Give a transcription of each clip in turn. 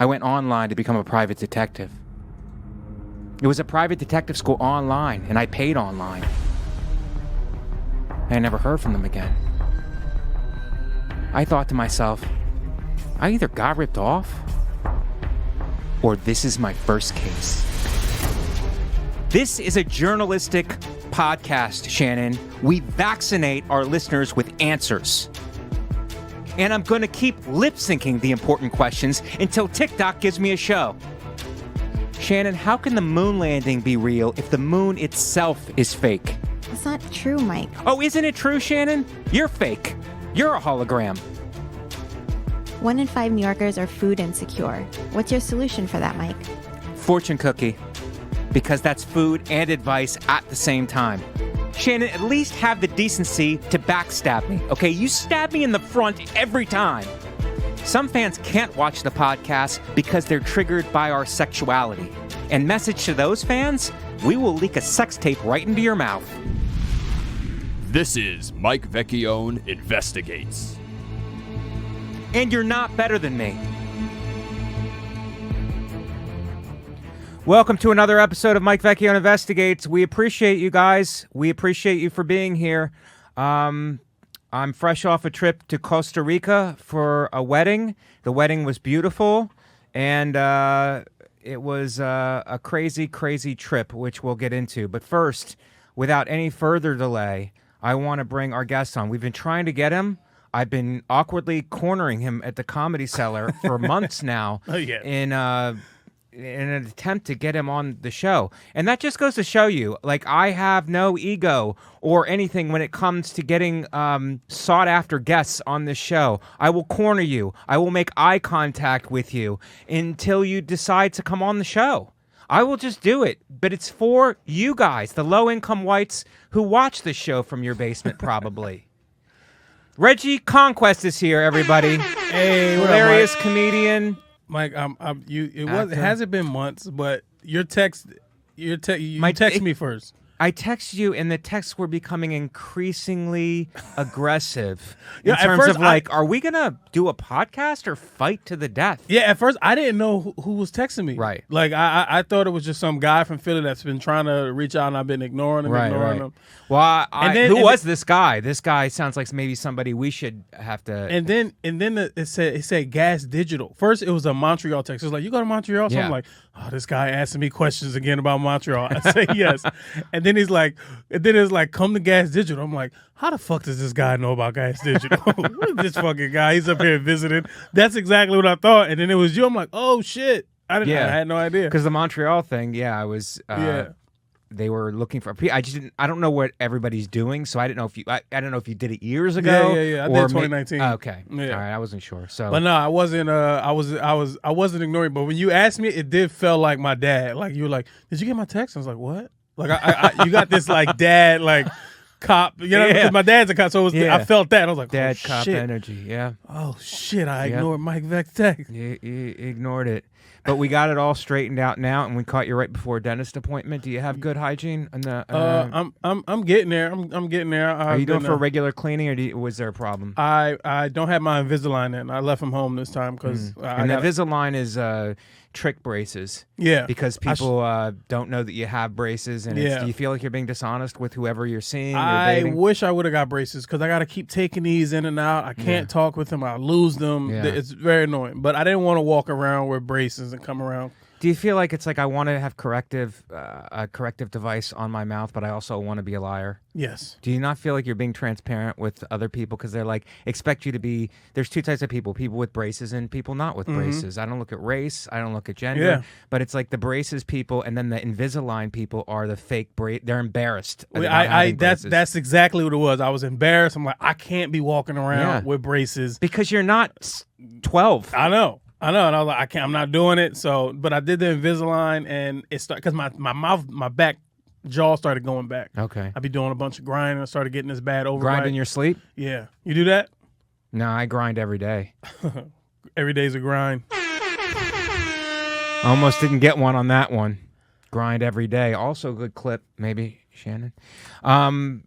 I went online to become a private detective. It was a private detective school online, and I paid online. I never heard from them again. I thought to myself, I either got ripped off, or this is my first case. This is a journalistic podcast, Shannon. We vaccinate our listeners with answers. And I'm going to keep lip-syncing the important questions until TikTok gives me a show. Shannon, how can the moon landing be real if the moon itself is fake? That's not true, Mike. Oh, isn't it true, Shannon? You're fake. You're a hologram. 1 in 5 New Yorkers are food insecure. What's your solution for that, Mike? Fortune cookie. Because that's food and advice at the same time. Shannon, at least have the decency to backstab me, okay? You stab me in the front every time. Some fans can't watch the podcast because they're triggered by our sexuality. And message to those fans, we will leak a sex tape right into your mouth. This is Mike Vecchione Investigates. And you're not better than me. Welcome to another episode of Mike Vecchione Investigates. We appreciate you guys. We appreciate you for being here. I'm fresh off a trip to Costa Rica for a wedding. The wedding was beautiful, and it was a crazy, crazy trip, which we'll get into. But first, without any further delay, I want to bring our guest on. We've been trying to get him. I've been awkwardly cornering him at the Comedy Cellar for months now. Oh, yeah. In an attempt to get him on the show. And that just goes to show you, like, I have no ego or anything when it comes to getting sought-after guests on this show. I will corner you. I will make eye contact with you until you decide to come on the show. I will just do it. But it's for you guys, the low-income whites who watch this show from your basement, probably. Reggie Conquest is here, everybody. Hey, hilarious comedian. Mike, it hasn't been months, but you text me first. I texted you, and the texts were becoming increasingly aggressive in terms of like, are we gonna do a podcast or fight to the death? Yeah, at first I didn't know who was texting me. Right. Like I thought it was just some guy from Philly that's been trying to reach out, and I've been ignoring him. Him. Well, who was this guy? This guy sounds like maybe somebody we should have to. And then it said Gas Digital. First, it was a Montreal text. It was like, you go to Montreal? So I'm like, oh, this guy asking me questions again about Montreal. I say yes. And then it's like, come to Gas Digital. I'm like, how the fuck does this guy know about Gas Digital? What is this fucking guy? He's up here visiting. That's exactly what I thought. And then it was you. I'm like, oh shit. I had no idea. Because the Montreal thing, I was. They were looking for. I don't know what everybody's doing, so I didn't know if you. I don't know if you did it years ago. Yeah. I did 2019. Okay. Yeah. All right. I wasn't sure. So, but no, I wasn't. I wasn't ignoring. But when you asked me, it did feel like my dad. Like you were like, "Did you get my text?" I was like, "What?" Like you got this like dad like cop. You know, because my dad's a cop, so it was, I felt that. And I was like, dad oh, cop shit. energy. Yeah. Oh shit! I ignored Mike Vec's text. You ignored it. But we got it all straightened out now, and we caught you right before a dentist appointment. Do you have good hygiene? I'm getting there. I'm getting there. Are you doing for regular cleaning, or was there a problem? I don't have my Invisalign in. I left him home this time because. And the Invisalign is trick braces. Yeah. Because people don't know that you have braces, and do you feel like you're being dishonest with whoever you're seeing? I wish I would have got braces because I got to keep taking these in and out. I can't talk with them. I lose them. Yeah. It's very annoying. But I didn't want to walk around with braces and come around. Do you feel like it's like I want to have a corrective device on my mouth, but I also want to be a liar? Yes. Do you not feel like you're being transparent with other people because they're like expect you to be? There's two types of people with braces and people not with braces. I don't look at race. I don't look at gender. But it's like the braces people and then the Invisalign people are the fake They're embarrassed. That's exactly what it was. I was embarrassed. I'm like, I can't be walking around with braces because you're not 12. I know, and I was like, I'm not doing it. So, but I did the Invisalign, and it started because my mouth, my back jaw started going back. Okay, I'd be doing a bunch of grinding. I started getting this bad overbite. Grind in your sleep? Yeah, you do that? No, I grind every day. Every day's a grind. Almost didn't get one on that one. Grind every day. Also a good clip, maybe, Shannon. So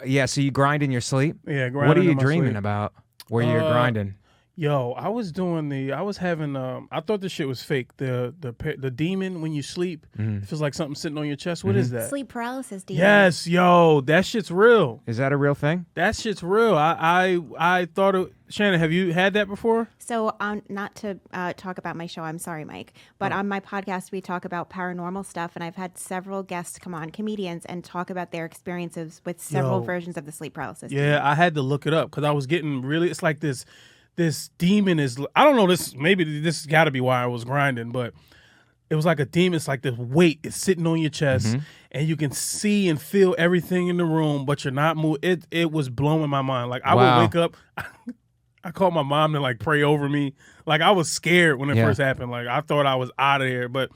you grind in your sleep? Yeah, grind. What are you dreaming about where you're grinding? Yo, I was having I thought this shit was fake. The demon when you sleep, it feels like something sitting on your chest. What is that? Sleep paralysis demon. Yes, yo, that shit's real. Is that a real thing? That shit's real. I thought it. Shannon, have you had that before? So, not to talk about my show, I'm sorry, Mike, but on my podcast, we talk about paranormal stuff, and I've had several guests come on, comedians, and talk about their experiences with several versions of the sleep paralysis. Yeah, I had to look it up because I was getting really. It's like this demon is. I don't know. Maybe this got to be why I was grinding, but it was like a demon. It's like this weight is sitting on your chest, and you can see and feel everything in the room, but you're not moving. It was blowing my mind. Like I would wake up. I called my mom to like pray over me. Like I was scared when it first happened. Like I thought I was out of here, but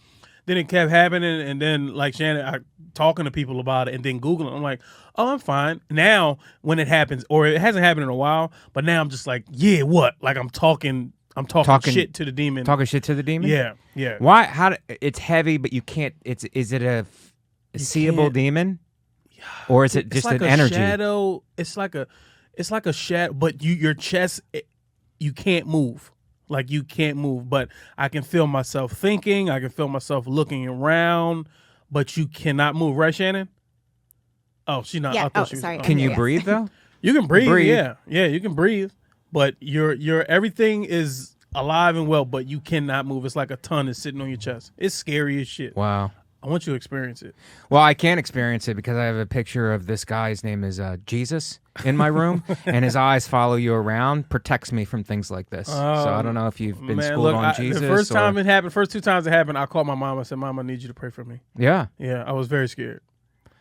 then it kept happening. And then like Shannon, talking to people about it and then Googling, I'm like, oh, I'm fine. Now when it happens, or it hasn't happened in a while, but now I'm just like, yeah, what? Like I'm talking shit to the demon. Talking shit to the demon? Yeah, yeah. Why? It's heavy, but you can't. Is it a seeable demon, or is it just like an energy? Shadow. It's like a shadow, but your chest, you can't move. Like you can't move, but I can feel myself thinking. I can feel myself looking around, but you cannot move. Right, Shannon? Oh, she's not. Yeah. Sorry. Can you breathe though? You can breathe. Yeah, you can breathe, but your everything is alive and well, but you cannot move. It's like a ton is sitting on your chest. It's scary as shit. Wow. I want you to experience it. Well, I can't experience it because I have a picture of this guy. His name is Jesus in my room, and his eyes follow you around, protects me from things like this. So I don't know if you've been schooled on Jesus. The first time it happened, first 2 times it happened, I called my mom. I said, Mom, I need you to pray for me. Yeah. Yeah, I was very scared.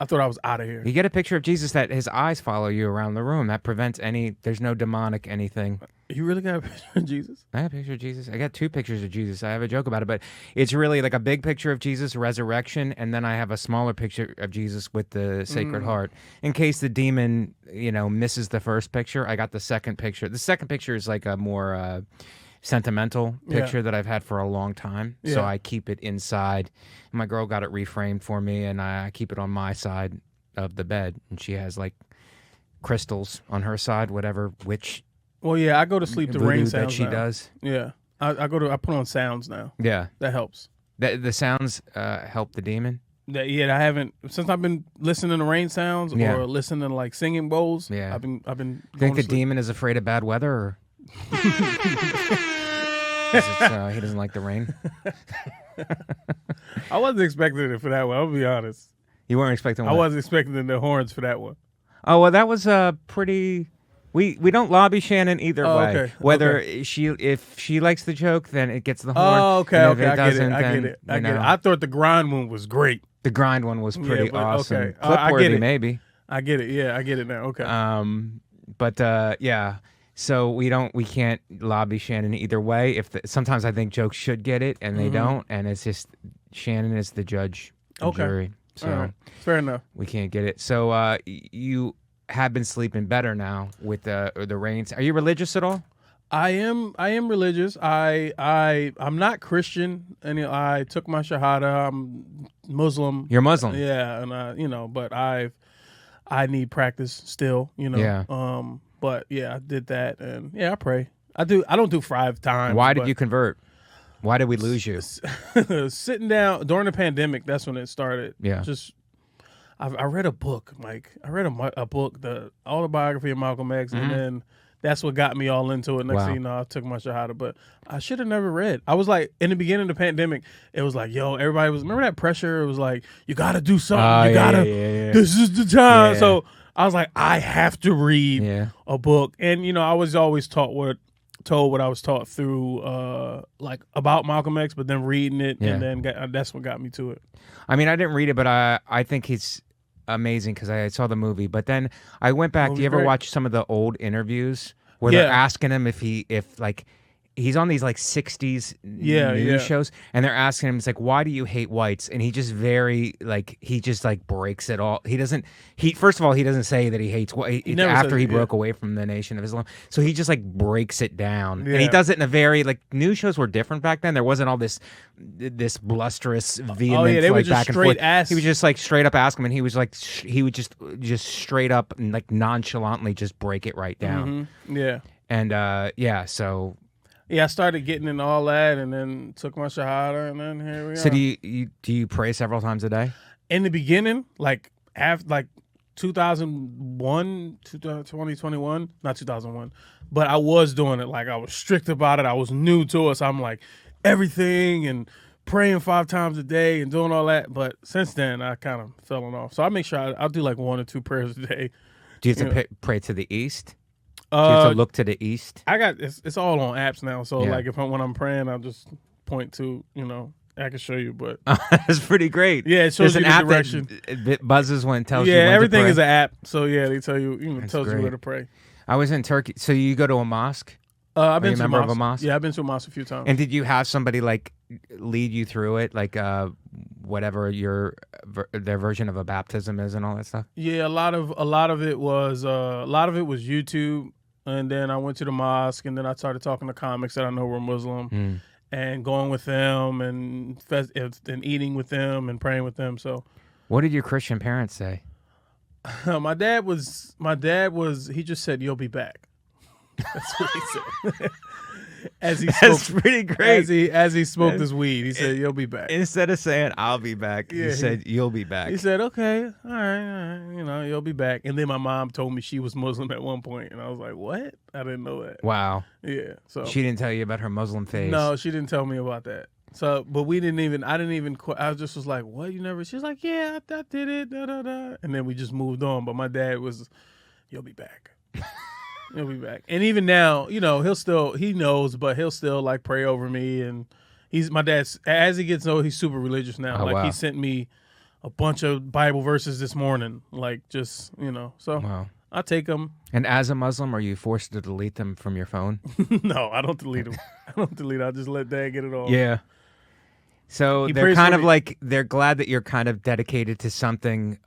I thought I was out of here. You get a picture of Jesus that his eyes follow you around the room. That prevents there's no demonic anything. You really got a picture of Jesus? I have a picture of Jesus. I got 2 pictures of Jesus. I have a joke about it, but it's really like a big picture of Jesus, resurrection, and then I have a smaller picture of Jesus with the Sacred Heart. In case the demon, misses the first picture, I got the second picture. The second picture is like a more sentimental picture that I've had for a long time, so I keep it inside. My girl got it reframed for me, and I keep it on my side of the bed, and she has like crystals on her side, whatever witch. Well, yeah, I go to sleep to rain sounds that she now. does. Yeah, I put on sounds now. Yeah, that helps. The sounds help the demon. I haven't since I've been listening to rain sounds or listening to like singing bowls. Yeah, I've been. Think the demon is afraid of bad weather, or he doesn't like the rain? I wasn't expecting it for that one. I'll be honest. You weren't expecting what? I wasn't expecting the horns for that one. Oh, well, that was pretty... We don't lobby Shannon either way. Okay. Whether if she likes the joke, then it gets the horn. Oh, okay, and if okay. it doesn't, I get it. I thought the grind one was great. The grind one was pretty awesome. Okay. Clip-worthy, maybe. I get it. Yeah, I get it now. Okay. But yeah. So we can't lobby Shannon either way. Sometimes I think jokes should get it and they don't, and it's just Shannon is the judge and jury. So all right. Fair enough. We can't get it. So you have been sleeping better now with the rains. Are you religious at all? I am religious. I'm not Christian, and I took my shahada. I'm Muslim. You're Muslim. Yeah, and but I need practice still. Yeah. But yeah, I did that, and yeah, I pray. I don't do 5 times. Why did you convert? Why did we lose you? Sitting down during the pandemic. That's when it started. Yeah. I read a book, Mike. I read a book, the autobiography of Malcolm X, and then that's what got me all into it. Next thing you know, I took my shahada, but I should have never read. I was like, in the beginning of the pandemic, it was like, yo, everybody was, remember that pressure? It was like, you got to do something. This is the time. Yeah. So I was like, I have to read a book. And, I was always told what I was taught through, like about Malcolm X, but then reading it, and then that's what got me to it. I mean, I didn't read it, but I think he's amazing because I saw the movie. But then I went back. Do you ever watch some of the old interviews where they're asking him if he's on these like 60s news shows, and they're asking him, it's like, why do you hate whites? And he just breaks it all. First of all, he doesn't say that he hates white after he broke away from the Nation of Islam. So he just like breaks it down. And he does it in a very, like, news shows were different back then. There wasn't all this blusterous, vehement, they like, would just back and straight forth. ask. He would just like straight up ask him, and he was like, he would just straight up and like nonchalantly just break it right down. Mm-hmm. Yeah. And so Yeah, I started getting into all that, and then took my shahada, and then here we are. So do you pray several times a day? In the beginning, like after 2001, 2021, not 2001, but I was doing it. Like I was strict about it. I was new to it, so I'm like everything and praying 5 times a day and doing all that. But since then, I kind of fell off. So I make sure I'll do like 1 or 2 prayers a day. Do you have to pray to the east? Do you have to look to the east? I got it's all on apps now. So Yeah. like when I'm praying, I'll just point to I can show you, but That's pretty great. yeah, it shows There's you an the app direction. that buzzes when it tells you. Yeah, when everything to pray. is an app. So yeah, they tell you, That's tells you great. where to pray. I was in Turkey. So you go to a mosque? I've been you a to member of a mosque? Yeah, I've been to a mosque a few times. And did you have somebody like lead you through it, like whatever their version of a baptism is and all that stuff? Yeah, a lot of it was YouTube, and then I went to the mosque, and then I started talking to comics that I know were Muslim, and going with them, and eating with them, and praying with them. So, What did your Christian parents say? my dad he just said, "You'll be back." That's what he said. As he That's smoked, pretty great. as he smoked his weed, he said, "You'll be back." Instead of saying "I'll be back," Yeah, he said "You'll be back." He said, "Okay, all right, you'll be back." And then my mom told me she was Muslim at one point, and I was like, "What? I didn't know that." Wow. Yeah, so She didn't tell you about her Muslim phase. no, she didn't tell me about that. So, but I didn't even. I just was like, "What? You never?" She's like, "Yeah, I did it." Da, da, da. And then we just moved on. But my dad was, "You'll be back." He'll be back. And even now, he knows, but he'll still like pray over me. And my dad's, as he gets older, he's super religious now. Oh, Like wow. he sent me a bunch of Bible verses this morning. Like just, so Wow. I take them. And as a Muslim, are you forced to delete them from your phone? No, I don't delete them. I just let dad get it all. Yeah. So He they're prays kind for of me. like, they're glad that you're kind of dedicated to something,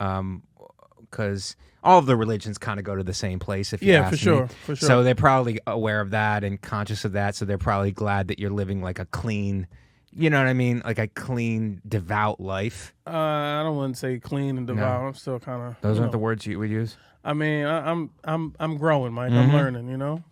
because all of the religions kind of go to the same place, if you Yeah, ask for me. sure, for sure. So they're probably aware of that and conscious of that. So they're probably glad that you're living like a clean, you know what I mean, like a clean, devout life. I don't want to say clean and devout. No. I'm still kind of. Those aren't the words you would use. I mean, I'm growing, Mike. Mm-hmm. I'm learning.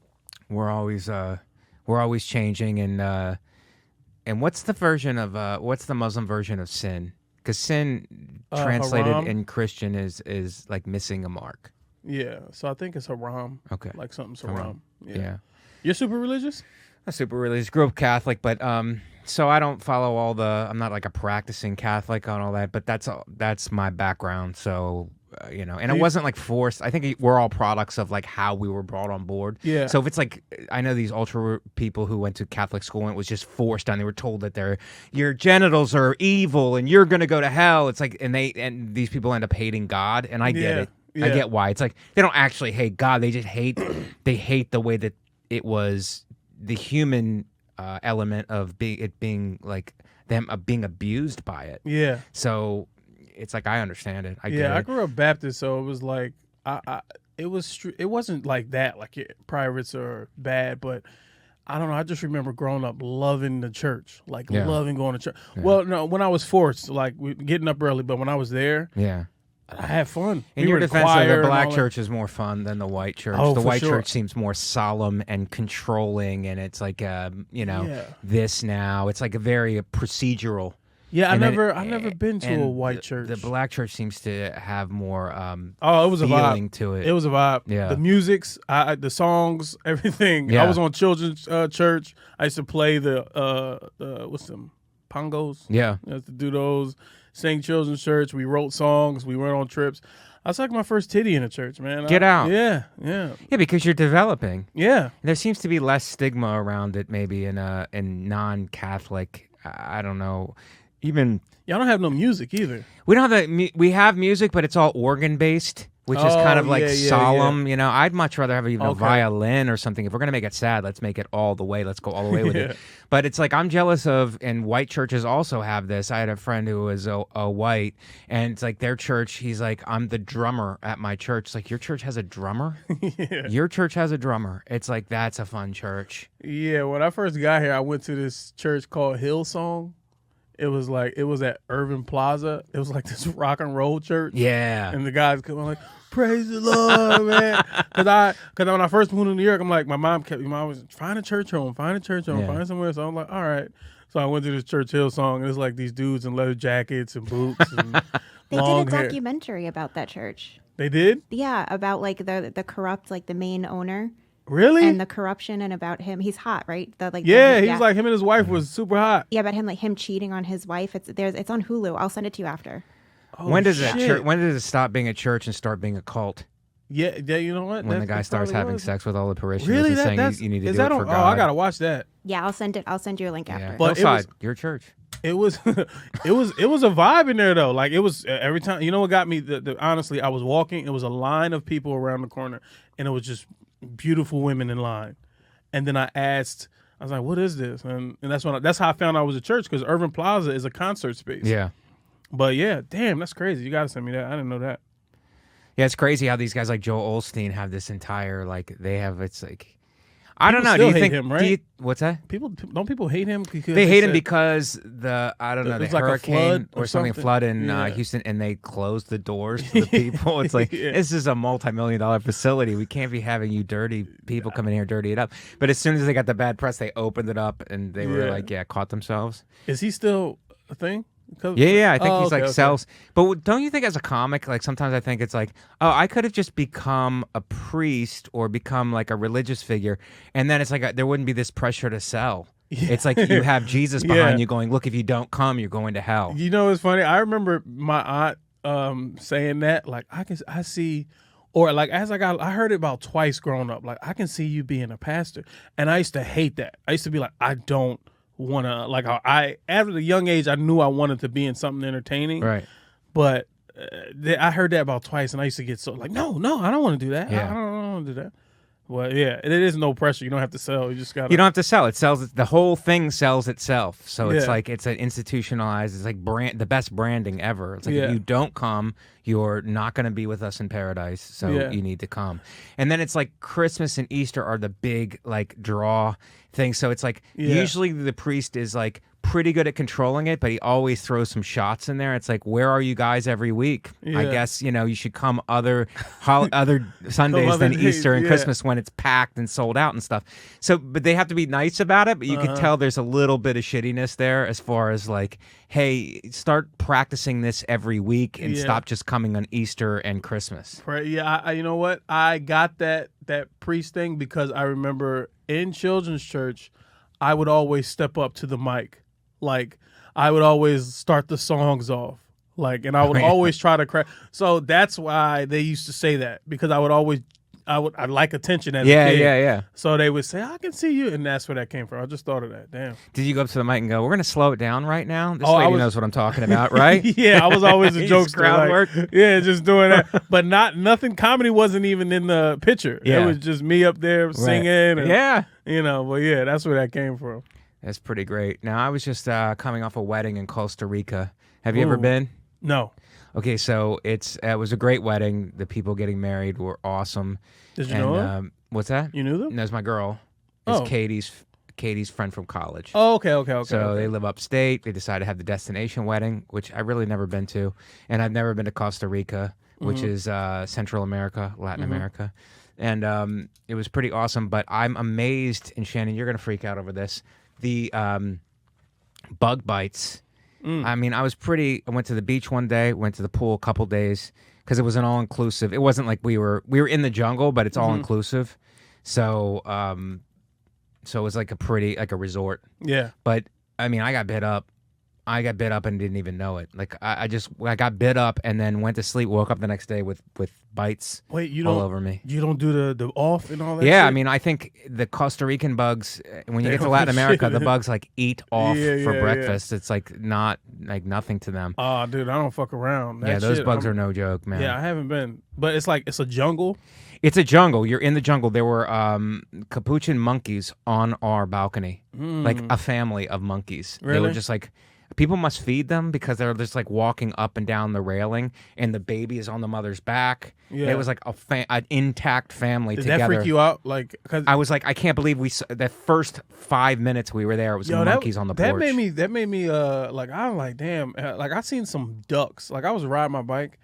We're always changing, and what's the Muslim version of sin? Because sin translated haram. in Christian is like missing a mark. Yeah. So I think it's haram. Okay. Like something's Haram. haram. Yeah. You're super religious? I'm super religious. Grew up Catholic, but so I don't follow I'm not like a practicing Catholic on all that, but that's my background. So and it wasn't like forced. I think we're all products of like how we were brought on board. Yeah. So if it's like, I know these ultra people who went to Catholic school and it was just forced on, they were told that your genitals are evil and you're gonna go to hell. It's like, and these people end up hating God, and I get it. Yeah. I get why. It's like they don't actually hate God. They just hate the way that it was the human element of being like them being abused by it. Yeah. So it's like I understand it. I get Yeah. I it. grew up Baptist, so it was like it wasn't like that. Like privates are bad, but I don't know. I just remember growing up loving the church, like Yeah. loving going to church. Yeah. Well, no, when I was forced, like getting up early, but when I was there, Yeah. I had fun. In We your were defense, choir the and black all that. church is more fun than the white church. Oh, The for white sure. church seems more solemn and controlling, and it's like Yeah. this now. It's like a very procedural. Yeah, And I then- never been to and a white the- church. The black church seems to have more Oh, it was a feeling vibe. to it. It was a vibe. Yeah. The musics, the songs, everything. Yeah. I was on children's church. I used to play the what's them pongos. Yeah. I used to do those. Sing children's church. We wrote songs. We went on trips. I sucked my first titty in a church, man. Get out. Yeah. Yeah, because you're developing. Yeah. There seems to be less stigma around it, maybe in non-Catholic. I don't know. Even Y'all don't have no music either. we don't have we have music, but it's all organ based, which is kind of like yeah, yeah, solemn. You know, I'd much rather have even a Okay. violin or something. If we're gonna make it sad, let's make it all the way. Let's go all the way with Yeah. it. But it's like I'm jealous of, and white churches also have this. I had a friend who was a white, and it's like their church. He's like, I'm the drummer at my church. It's like, your church has a drummer. Yeah. Your church has a drummer. It's like, that's a fun church. Yeah. When I first got here, I went to this church called Hillsong. It was at Irving Plaza. It was like this rock and roll church. Yeah. And the guys come like, praise the Lord, man. Because when I first moved to New York, I'm like, my mom was find a church home, find somewhere. So I'm like, all right. So I went to this Churchill song, and it's like these dudes in leather jackets and boots and They long did a hair. documentary about that church. They did? Yeah, about like the corrupt, like the main owner. Really? And the corruption, and about him. He's hot, right? He's like, him and his wife was super hot. Yeah, about him cheating on his wife. It's on Hulu. I'll send it to you after. Oh, when does it stop being a church and start being a cult? Yeah, you know what? When the guy starts having sex with all the parishioners really? and saying you need to do it for God. Oh, I gotta watch that. Yeah, I'll send you a link after. But Hillside, your church. It was it was a vibe in there though. Like it was every time. You know what got me? Honestly, I was walking. It was a line of people around the corner, and it was just beautiful women in line. And then I asked, I was like, "What is this?" And that's how I found out it was a church, because Irving Plaza is a concert space. Yeah. But yeah, damn, that's crazy. You gotta send me that. I didn't know that. Yeah, it's crazy how these guys like Joel Osteen have this entire it's like I don't know. Still Do you hate think him, right? What's that? People hate him because They hate him because the It's the like a hurricane flood or or something something. flood in Yeah. Houston, and they closed the doors to the people. It's like this is a multi-million-dollar facility. We can't be having you dirty people come in here dirty it up. But as soon as they got the bad press, they opened it up and they were caught themselves. Is he still a thing? Yeah. I think he's okay. sells. But don't you think as a comic, like sometimes I think it's like, oh, I could have just become a priest or become like a religious figure, and then it's like there wouldn't be this pressure to sell. Yeah. It's like you have Jesus behind you going, look, if you don't come, you're going to hell. You know, it's funny. I remember my aunt saying that. Like I see, or like I heard it about twice growing up. Like I can see you being a pastor, and I used to hate that. I used to be like, I don't want to, like, after the young age I knew I wanted to be in something entertaining, Right. But I heard that about twice, and I used to get so like, no, I don't want to do that. I don't want to do that. Well, yeah, it is no pressure. You don't have to sell. You just got. You don't have to sell. It sells. The whole thing sells itself. So it's Yeah. like it's an institutionalized. It's like the best branding ever. It's like Yeah. if you don't come, you're not going to be with us in paradise. So you need to come. And then it's like Christmas and Easter are the big like draw things. So it's like usually the priest is like pretty good at controlling it, but he always throws some shots in there. It's like, where are you guys every week? I guess you should come other Sundays than Easter and Christmas when it's packed and sold out and stuff. So, but they have to be nice about it. But you could tell there's a little bit of shittiness there as far as like, hey, start practicing this every week and stop just coming on Easter and Christmas. Yeah, you know what? I got that priest thing because I remember in children's church, I would always step up to the mic. Like, I would always start the songs off. Like, and I would always try to crack. So that's why they used to say that, because I like attention as a kid. Yeah. So they would say, I can see you. And that's where that came from. I just thought of that. Damn. Did you go up to the mic and go, we're going to slow it down right now? This lady knows what I'm talking about, right? Yeah, I was always a jokester. Crowd work. Yeah, just doing that. But nothing, comedy wasn't even in the picture. Yeah. It was just me up there singing. And, Yeah. But yeah, that's where that came from. That's pretty great. Now, I was just coming off a wedding in Costa Rica. Have you ever been? No. Okay, so it was a great wedding. The people getting married were awesome. Did you know them? What's that? You knew them? That's my girl. It's Katie's friend from college. Oh, okay. So they live upstate. They decided to have the destination wedding, which I really never been to. And I've never been to Costa Rica, which is Central America, Latin America. And it was pretty awesome. But I'm amazed, and Shannon, you're going to freak out over this, the bug bites. I mean, I went to the beach one day, went to the pool a couple days, because it was an all-inclusive. It wasn't like we were in the jungle, but it's all-inclusive. So it was like a resort. Yeah. But I mean, I got bit up and didn't even know it. Like I got bit up and then went to sleep, woke up the next day with bites all over me. You don't do the off and all that? Yeah, shit? I mean, I think the Costa Rican bugs, when you get to Latin America, the bugs like eat off for breakfast. It's like nothing to them. Oh, dude, I don't fuck around. Those bugs are no joke, man. Yeah, I haven't been. But it's like, it's a jungle. It's a jungle. You're in the jungle. There were capuchin monkeys on our balcony, like a family of monkeys. Really? They were just like people must feed them because they're just like walking up and down the railing, and the baby is on the mother's back. Yeah. It was like an intact family Did together. that freak you out? Like, cause I was like, I can't believe the first 5 minutes we were there, it was monkeys on the porch. That made me like, I'm like, damn, like I seen some ducks. Like I was riding my bike,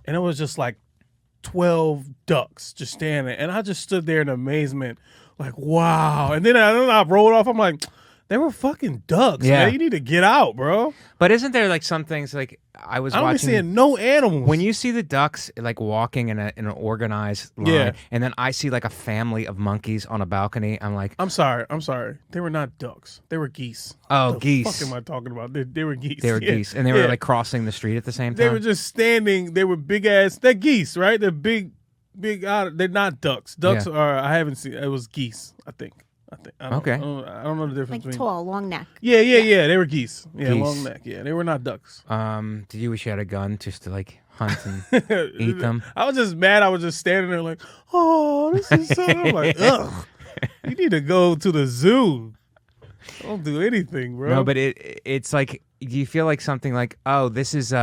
and it was just like 12 ducks just standing, and I just stood there in amazement, like, wow. And then I rolled off. I'm like, they were fucking ducks. Yeah. Man. You need to get out, bro. But isn't there like some things like I don't be watching seeing no animals. when you see the ducks like walking in an organized line, and then I see like a family of monkeys on a balcony, I'm like, I'm sorry. They were not ducks. They were geese. oh, What geese. the fuck am I talking about? They were geese. They were geese, and they were like crossing the street at the same time. They were just standing. They were big ass. They're geese, right? They're big. They're not ducks. Ducks are. I haven't seen. It was geese. I think. I don't know the difference Like between. tall, long neck. Yeah. They were geese. Yeah, Geese. long neck. Yeah, they were not ducks. Did you wish you had a gun just to like hunt and eat them? I was just mad. I was just standing there like, oh, this is so. I'm like, ugh. You need to go to the zoo. Don't do anything, bro. No, but it's like, do you feel like something like, oh, this is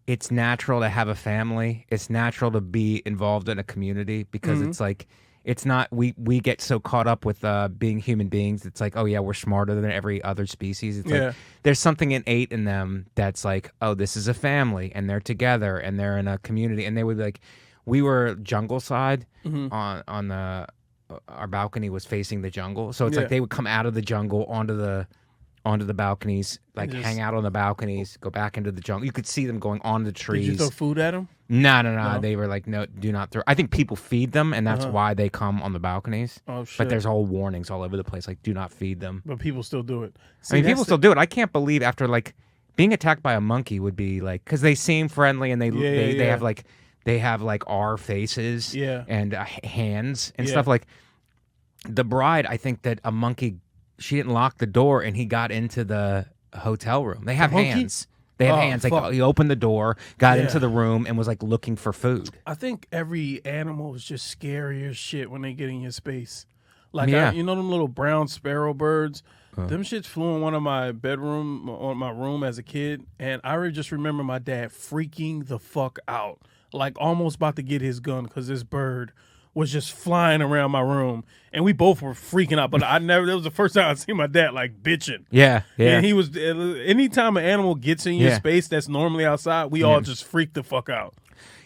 it's natural to have a family. It's natural to be involved in a community because it's like, it's not, we get so caught up with being human beings. It's like, oh yeah, we're smarter than every other species. It's like, there's something innate in them that's like, oh, this is a family and they're together and they're in a community. And they would like, we were jungle side on the, our balcony was facing the jungle. So it's like they would come out of the jungle onto the balconies, like hang out on the balconies, go back into the jungle. You could see them going on the trees. Did you throw food at them? No. They were like, no, do not throw. I think people feed them, and that's why they come on the balconies. Oh, shit. But there's all warnings all over the place, like, do not feed them. But people still do it. I mean, people still do it. I can't believe after, like, being attacked by a monkey would be, like, because they seem friendly, and they have, like, our faces and hands and stuff. Like, the bride, I think that a monkey, she didn't lock the door, and he got into the hotel room. They have hands. They have hands. Like, he opened the door, got into the room, and was like looking for food. I think every animal is just scary as shit when they get in your space. Like, you know them little brown sparrow birds? Them shits flew in one of my bedroom, on my room as a kid, and I just remember my dad freaking the fuck out. Like, almost about to get his gun because this bird was just flying around my room, and we both were freaking out. But that was the first time I seen my dad like bitching. Yeah. And he was. Anytime an animal gets in your space that's normally outside, we all just freak the fuck out.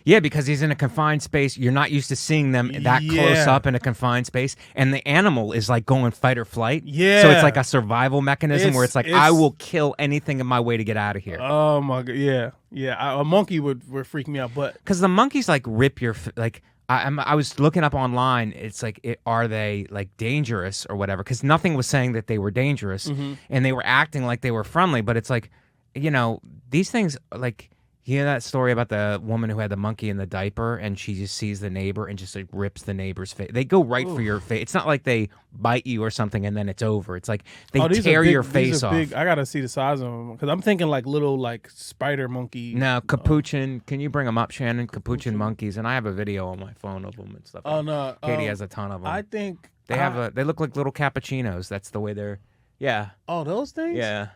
Yeah, because he's in a confined space. You're not used to seeing them that close up in a confined space, and the animal is like going fight or flight. Yeah. So it's like a survival mechanism where it's like, I will kill anything in my way to get out of here. Oh my god. Yeah. A monkey would freak me out, but because the monkeys like rip your like. I was looking up online. It's like, are they like dangerous or whatever? Because nothing was saying that they were dangerous, and they were acting like they were friendly. But it's like, you know, these things like. You hear that story about the woman who had the monkey in the diaper, and she just sees the neighbor and just like rips the neighbor's face. They go right for your face. It's not like they bite you or something and then it's over. It's like they tear your face off. I gotta see the size of them because I'm thinking like little like spider monkey. No, capuchin. Can you bring them up, Shannon? Capuchin monkeys, and I have a video on my phone of them and stuff. Oh no, Katie has a ton of them. I think they look like little cappuccinos. That's the way they're. Yeah. Oh, those things. Yeah.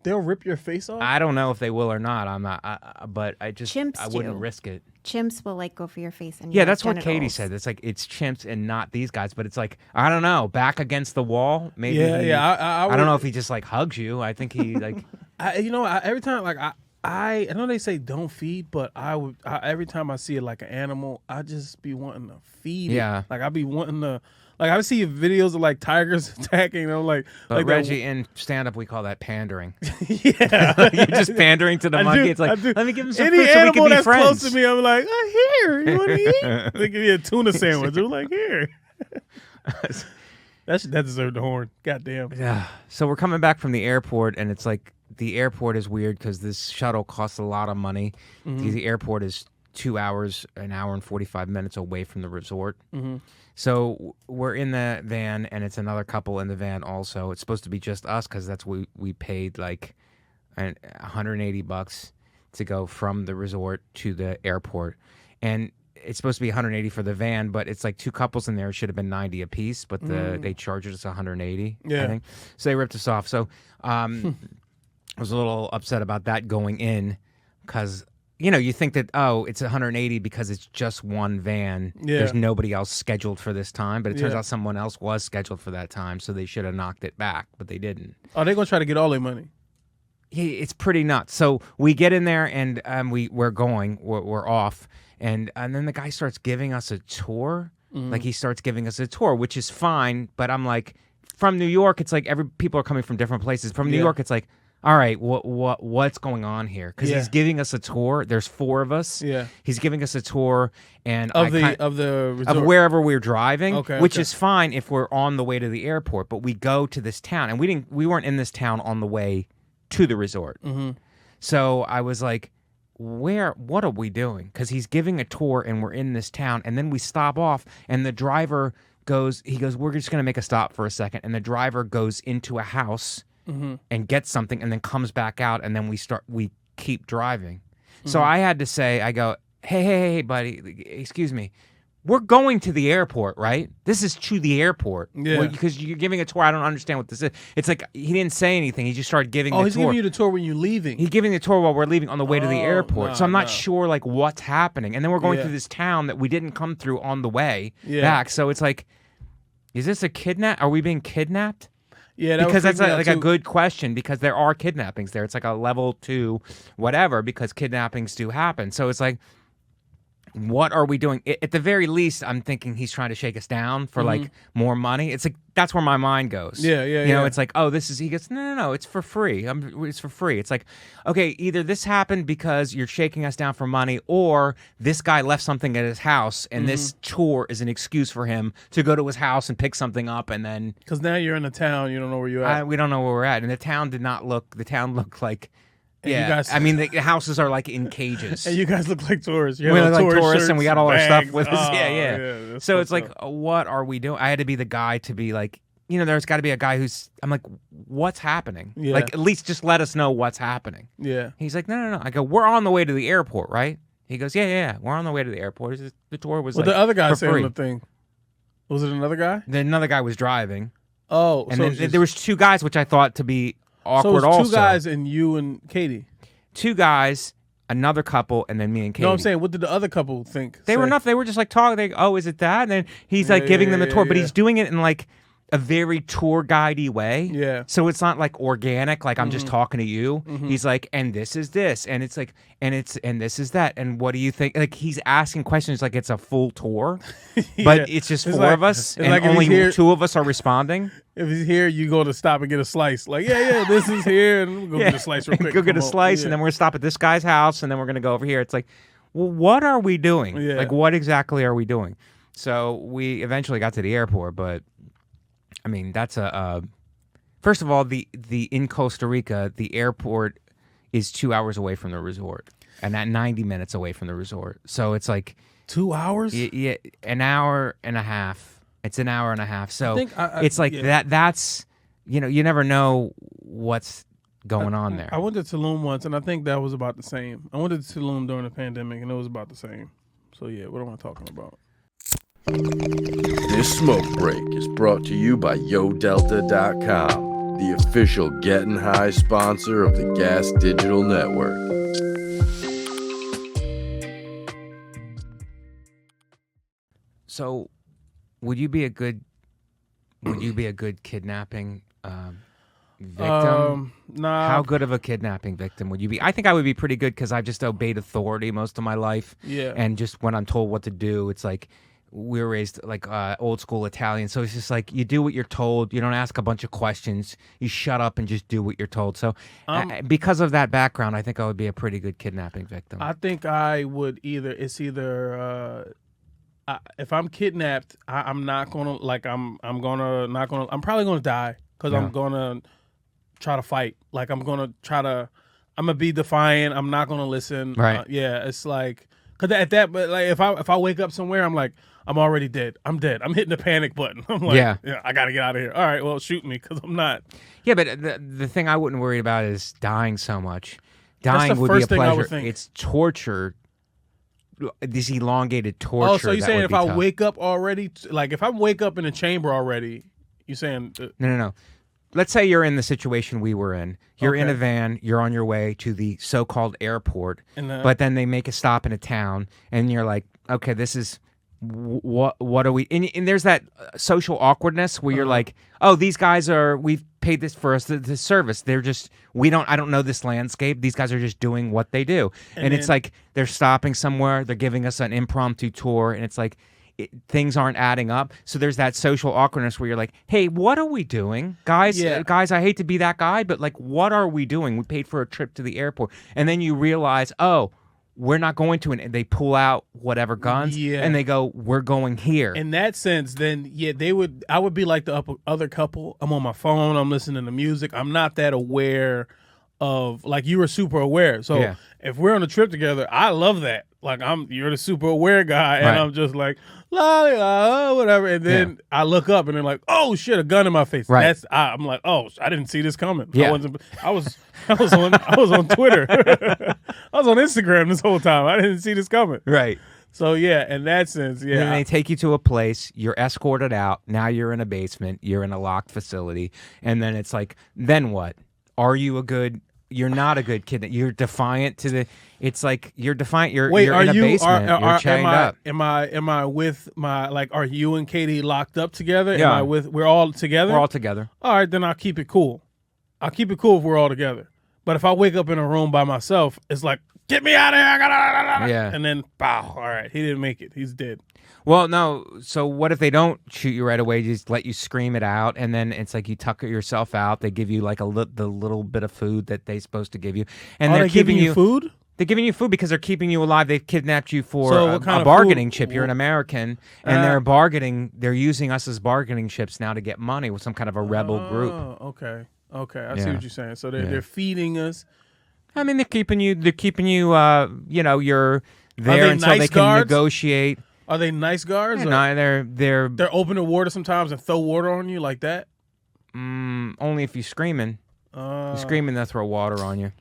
They'll rip your face off? I don't know if they will or not. I'm not, but I just Chimps I wouldn't do. risk it. Chimps will like go for your face and Yeah, your that's what genitals. Katie said. It's like it's chimps and not these guys, but it's like I don't know, back against the wall. Maybe. I don't know if he just like hugs you. I think he like. Every time like I know they say don't feed, but every time I see it like an animal, I just be wanting to feed it. Like I be wanting to. Like I see videos of like tigers attacking. And I'm like, but like Reggie, in stand up, we call that pandering. Yeah, you're just pandering to the monkey. It's like let me give him some any food so we animal can be that's friends. close to me, I'm like, here, you want to eat? They give me a tuna sandwich. I'm like, here. That deserved the horn. Goddamn. Yeah. So we're coming back from the airport, and it's like the airport is weird because this shuttle costs a lot of money. The airport is 2 hours, an hour and 45 minutes away from the resort. So we're in the van, and it's another couple in the van also. It's supposed to be just us because that's what we paid like $180 to go from the resort to the airport. And it's supposed to be $180 for the van, but it's like two couples in there. It should have been $90 a piece, but they charged us $180. Yeah. I think. So they ripped us off. So was a little upset about that going in because, you think that, it's 180 because it's just one van. Yeah. There's nobody else scheduled for this time, but it turns Yeah. out someone else was scheduled for that time, so they should have knocked it back, but they didn't. Oh, they're going to try to get all their money. It's pretty nuts. So we get in there and we're off, and then the guy starts giving us a tour. Like he starts giving us a tour, which is fine, but I'm like, from New York, it's like people are coming from different places. From New York, it's like, all right, what's going on here? Because he's giving us a tour. There's 4 of us. Yeah. He's giving us a tour and Of the resort. of wherever we're driving, which okay. is fine if we're on the way to the airport. But we go to this town, and we weren't in this town on the way to the resort. Mm-hmm. So I was like, what are we doing? Because he's giving a tour, and we're in this town, and then we stop off, and the driver goes, we're just going to make a stop for a second, and the driver goes into a house and gets something, and then comes back out, and then we keep driving. So I had to say, I go, hey, buddy, excuse me. We're going to the airport, right? This is to the airport. Yeah. Because you're giving a tour. I don't understand what this is. It's like he didn't say anything. He just started giving the tour. Oh, he's giving you the tour when you're leaving. He's giving the tour while we're leaving on the way to the airport. So I'm not no. sure like what's happening. And then we're going through this town that we didn't come through on the way back. So it's like, is this a kidnap? Are we being kidnapped? Yeah, because that's a good question, because there are kidnappings there. It's like a level 2 whatever, because kidnappings do happen. So it's like, what are we doing? At the very least, I'm thinking he's trying to shake us down for like more money. It's like, that's where my mind goes. Yeah. It's like, he goes, no, it's for free. It's for free. It's like, okay, either this happened because you're shaking us down for money, or this guy left something at his house, and this tour is an excuse for him to go to his house and pick something up, and then because now you're in a town, you don't know where you're at. we don't know where we're at, and the town looked like. And you Yeah, guys- I mean the houses are like in cages. And you guys look like tourists. You We have look like tourists, shirts, and we got all our bags. stuff with us. Oh, Yeah. that's So it's fucked like, up. what are we doing? I had to be the guy to be like, there's got to be a guy who's. I'm like, what's happening? Yeah. Like, at least just let us know what's happening. Yeah. He's like, no. I go, we're on the way to the airport, right? He goes, yeah. We're on the way to the airport. The tour was What like the other guy for saying free. on the thing? Was it another guy? Then another guy was driving, Oh, and so then it's just- there was 2 guys, which I thought to be so awkward. it's Also, 2 guys and you and Katie. 2 guys, another couple, and then me and Katie. No, I'm saying, what did the other couple think? They were say? nothing. They were just like talking. They, is it that? And then he's like giving them a tour, but yeah. he's doing it in like a very tour guidey way. Yeah. So it's not like organic, like I'm just talking to you. He's like, and this is this, and it's like, and this is that, and what do you think? Like he's asking questions like it's a full tour, but it's just 4 like- of us, it's and like if only he's here- 2 of us are responding. If he's here, you go to stop and get a slice. Like, yeah, this is here, and we'll go get a slice real quick. Go get a Come on. slice, Yeah. and then we're gonna stop at this guy's house, and then we're gonna go over here. It's like, well, what are we doing? Yeah. Like, what exactly are we doing? So we eventually got to the airport, but I mean, that's first of all, the in Costa Rica, the airport is 2 hours away from the resort, and that 90 minutes away from the resort. So it's like 2 hours. yeah, an hour and a half. It's an hour and a half. So think it's like yeah. that's you never know what's going on there. I went to Tulum once, and I think that was about the same. I went to Tulum during the pandemic, and it was about the same. So yeah, what am I talking about? This smoke break is brought to you by YoDelta.com, the official Getting High sponsor of the Gas Digital Network. So, would you be a good kidnapping victim? Nah. How good of a kidnapping victim would you be? I think I would be pretty good because I've just obeyed authority most of my life. Yeah. And just when I'm told what to do, it's like we were raised like old school Italian. So it's just like you do what you're told. You don't ask a bunch of questions. You shut up and just do what you're told. So because of that background, I think I would be a pretty good kidnapping victim. I think I would either. If I'm kidnapped, I'm not gonna like. I'm probably gonna die because Yeah. I'm gonna try to fight. Like I'm gonna be defiant. I'm not gonna listen. Right. Yeah. It's like because at that, but like if I wake up somewhere, I'm like I'm already dead. I'm dead. I'm hitting the panic button. I'm like, Yeah. I gotta get out of here. All right, well, shoot me because I'm not. Yeah, but the thing I wouldn't worry about is dying so much. That's Dying the would be a first thing I would pleasure. think. It's torture. This elongated torture. Oh, so you're that saying would if be I tough. wake up already, like if I wake up in a chamber already, you saying No. let's say you're in the situation we were in. You're in Okay. a van. You're on your way to the so-called airport, but then they make a stop in a town, and you're like, okay, this is what are we? And there's that social awkwardness where you're like, oh, these guys we've paid this for us this service. They're just I don't know this landscape. These guys are just doing what they do, and it's like they're stopping somewhere. They're giving us an impromptu tour, and it's like. Things aren't adding up, so there's that social awkwardness where you're like, "Hey, what are we doing, guys? Guys, I hate to be that guy, but like, what are we doing? We paid for a trip to the airport, and then you realize, oh, we're not going to." And they pull out whatever guns, and they go, "We're going here." In that sense, then I would be like the other couple. I'm on my phone. I'm listening to music. I'm not that aware of like you were super aware. So if we're on a trip together, I love that. Like you're the super aware guy, and I'm just like la la whatever, and then I look up and they're like, oh shit, a gun in my face. Right. I'm like, oh, I didn't see this coming. Yeah. I was on Twitter. I was on Instagram this whole time. I didn't see this coming. Right. So yeah, in that sense, And then they take you to a place, you're escorted out, now you're in a basement, you're in a locked facility, and then it's like, then what? Are you you're not a good kid. You're defiant to it's like you're defiant. You're in a basement. You're chained up. Am I with my, like, are you and Katie locked up together? Yeah. We're all together? We're all together. All right, then I'll keep it cool. I'll keep it cool if we're all together. But if I wake up in a room by myself, it's like, get me out of here. Yeah. And then, pow, all right, he didn't make it. He's dead. Well, no. So what if they don't shoot you right away? Just let you scream it out, and then it's like you tuck yourself out. They give you like the little bit of food that they're supposed to give you, and Are they're they giving you food? They're giving you food because they're keeping you alive. They've kidnapped you for So a what kind of bargaining food? chip. You're an American, and they're bargaining. They're using us as bargaining chips now to get money with some kind of a rebel group. Oh, okay. I see what you're saying. So they're feeding us. I mean, they're keeping you. You're there until nice they can guards? negotiate. Are they nice guards? No, they're They're open to water sometimes and throw water on you like that? only if you're screaming. You're screaming, they'll throw water on you.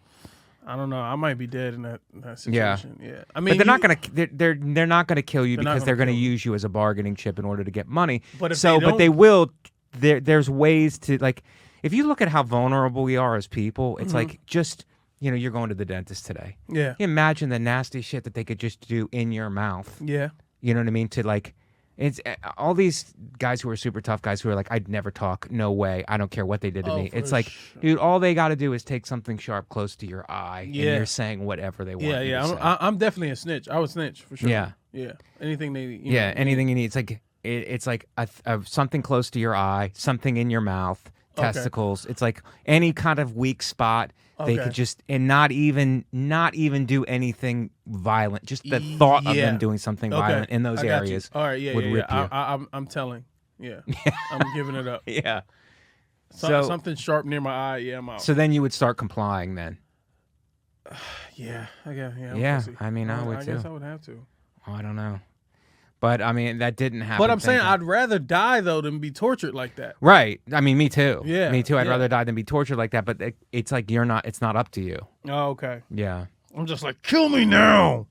I don't know. I might be dead in that situation. Yeah. I But mean, they're not gonna. They're not gonna kill you They're not because gonna they're gonna kill you. use you as a bargaining chip in order to get money. But if but they will. There's ways to, like, if you look at how vulnerable we are as people, it's like just you're going to the dentist today. Yeah. You imagine the nasty shit that they could just do in your mouth. Yeah. You know what I mean? To like, it's all these guys who are super tough guys who are like, I'd never talk. No way. I don't care what they did to me. It's like, dude, all they got to do is take something sharp close to your eye, and you're saying whatever they want. Yeah. You to say. I'm definitely a snitch. I would snitch for sure. Yeah. Yeah. Anything they. Anything you need. It's like it's like something close to your eye, something in your mouth, testicles. It's like any kind of weak spot. They could just not even do anything violent. Just the thought of them doing something violent in those areas. All right, would rip you. I'm telling. Yeah, I'm giving it up. Yeah. Something sharp near my eye. Yeah, I'm out. So then you would start complying then. Yeah. Yeah, I mean, I would too. I guess I would have to. Oh, I don't know. But I mean, that didn't happen. But I'm saying I'd rather die though than be tortured like that. Right. I mean, me too. Yeah. Me too. I'd rather die than be tortured like that. But it's like it's not up to you. Oh, okay. Yeah. I'm just like, kill me now.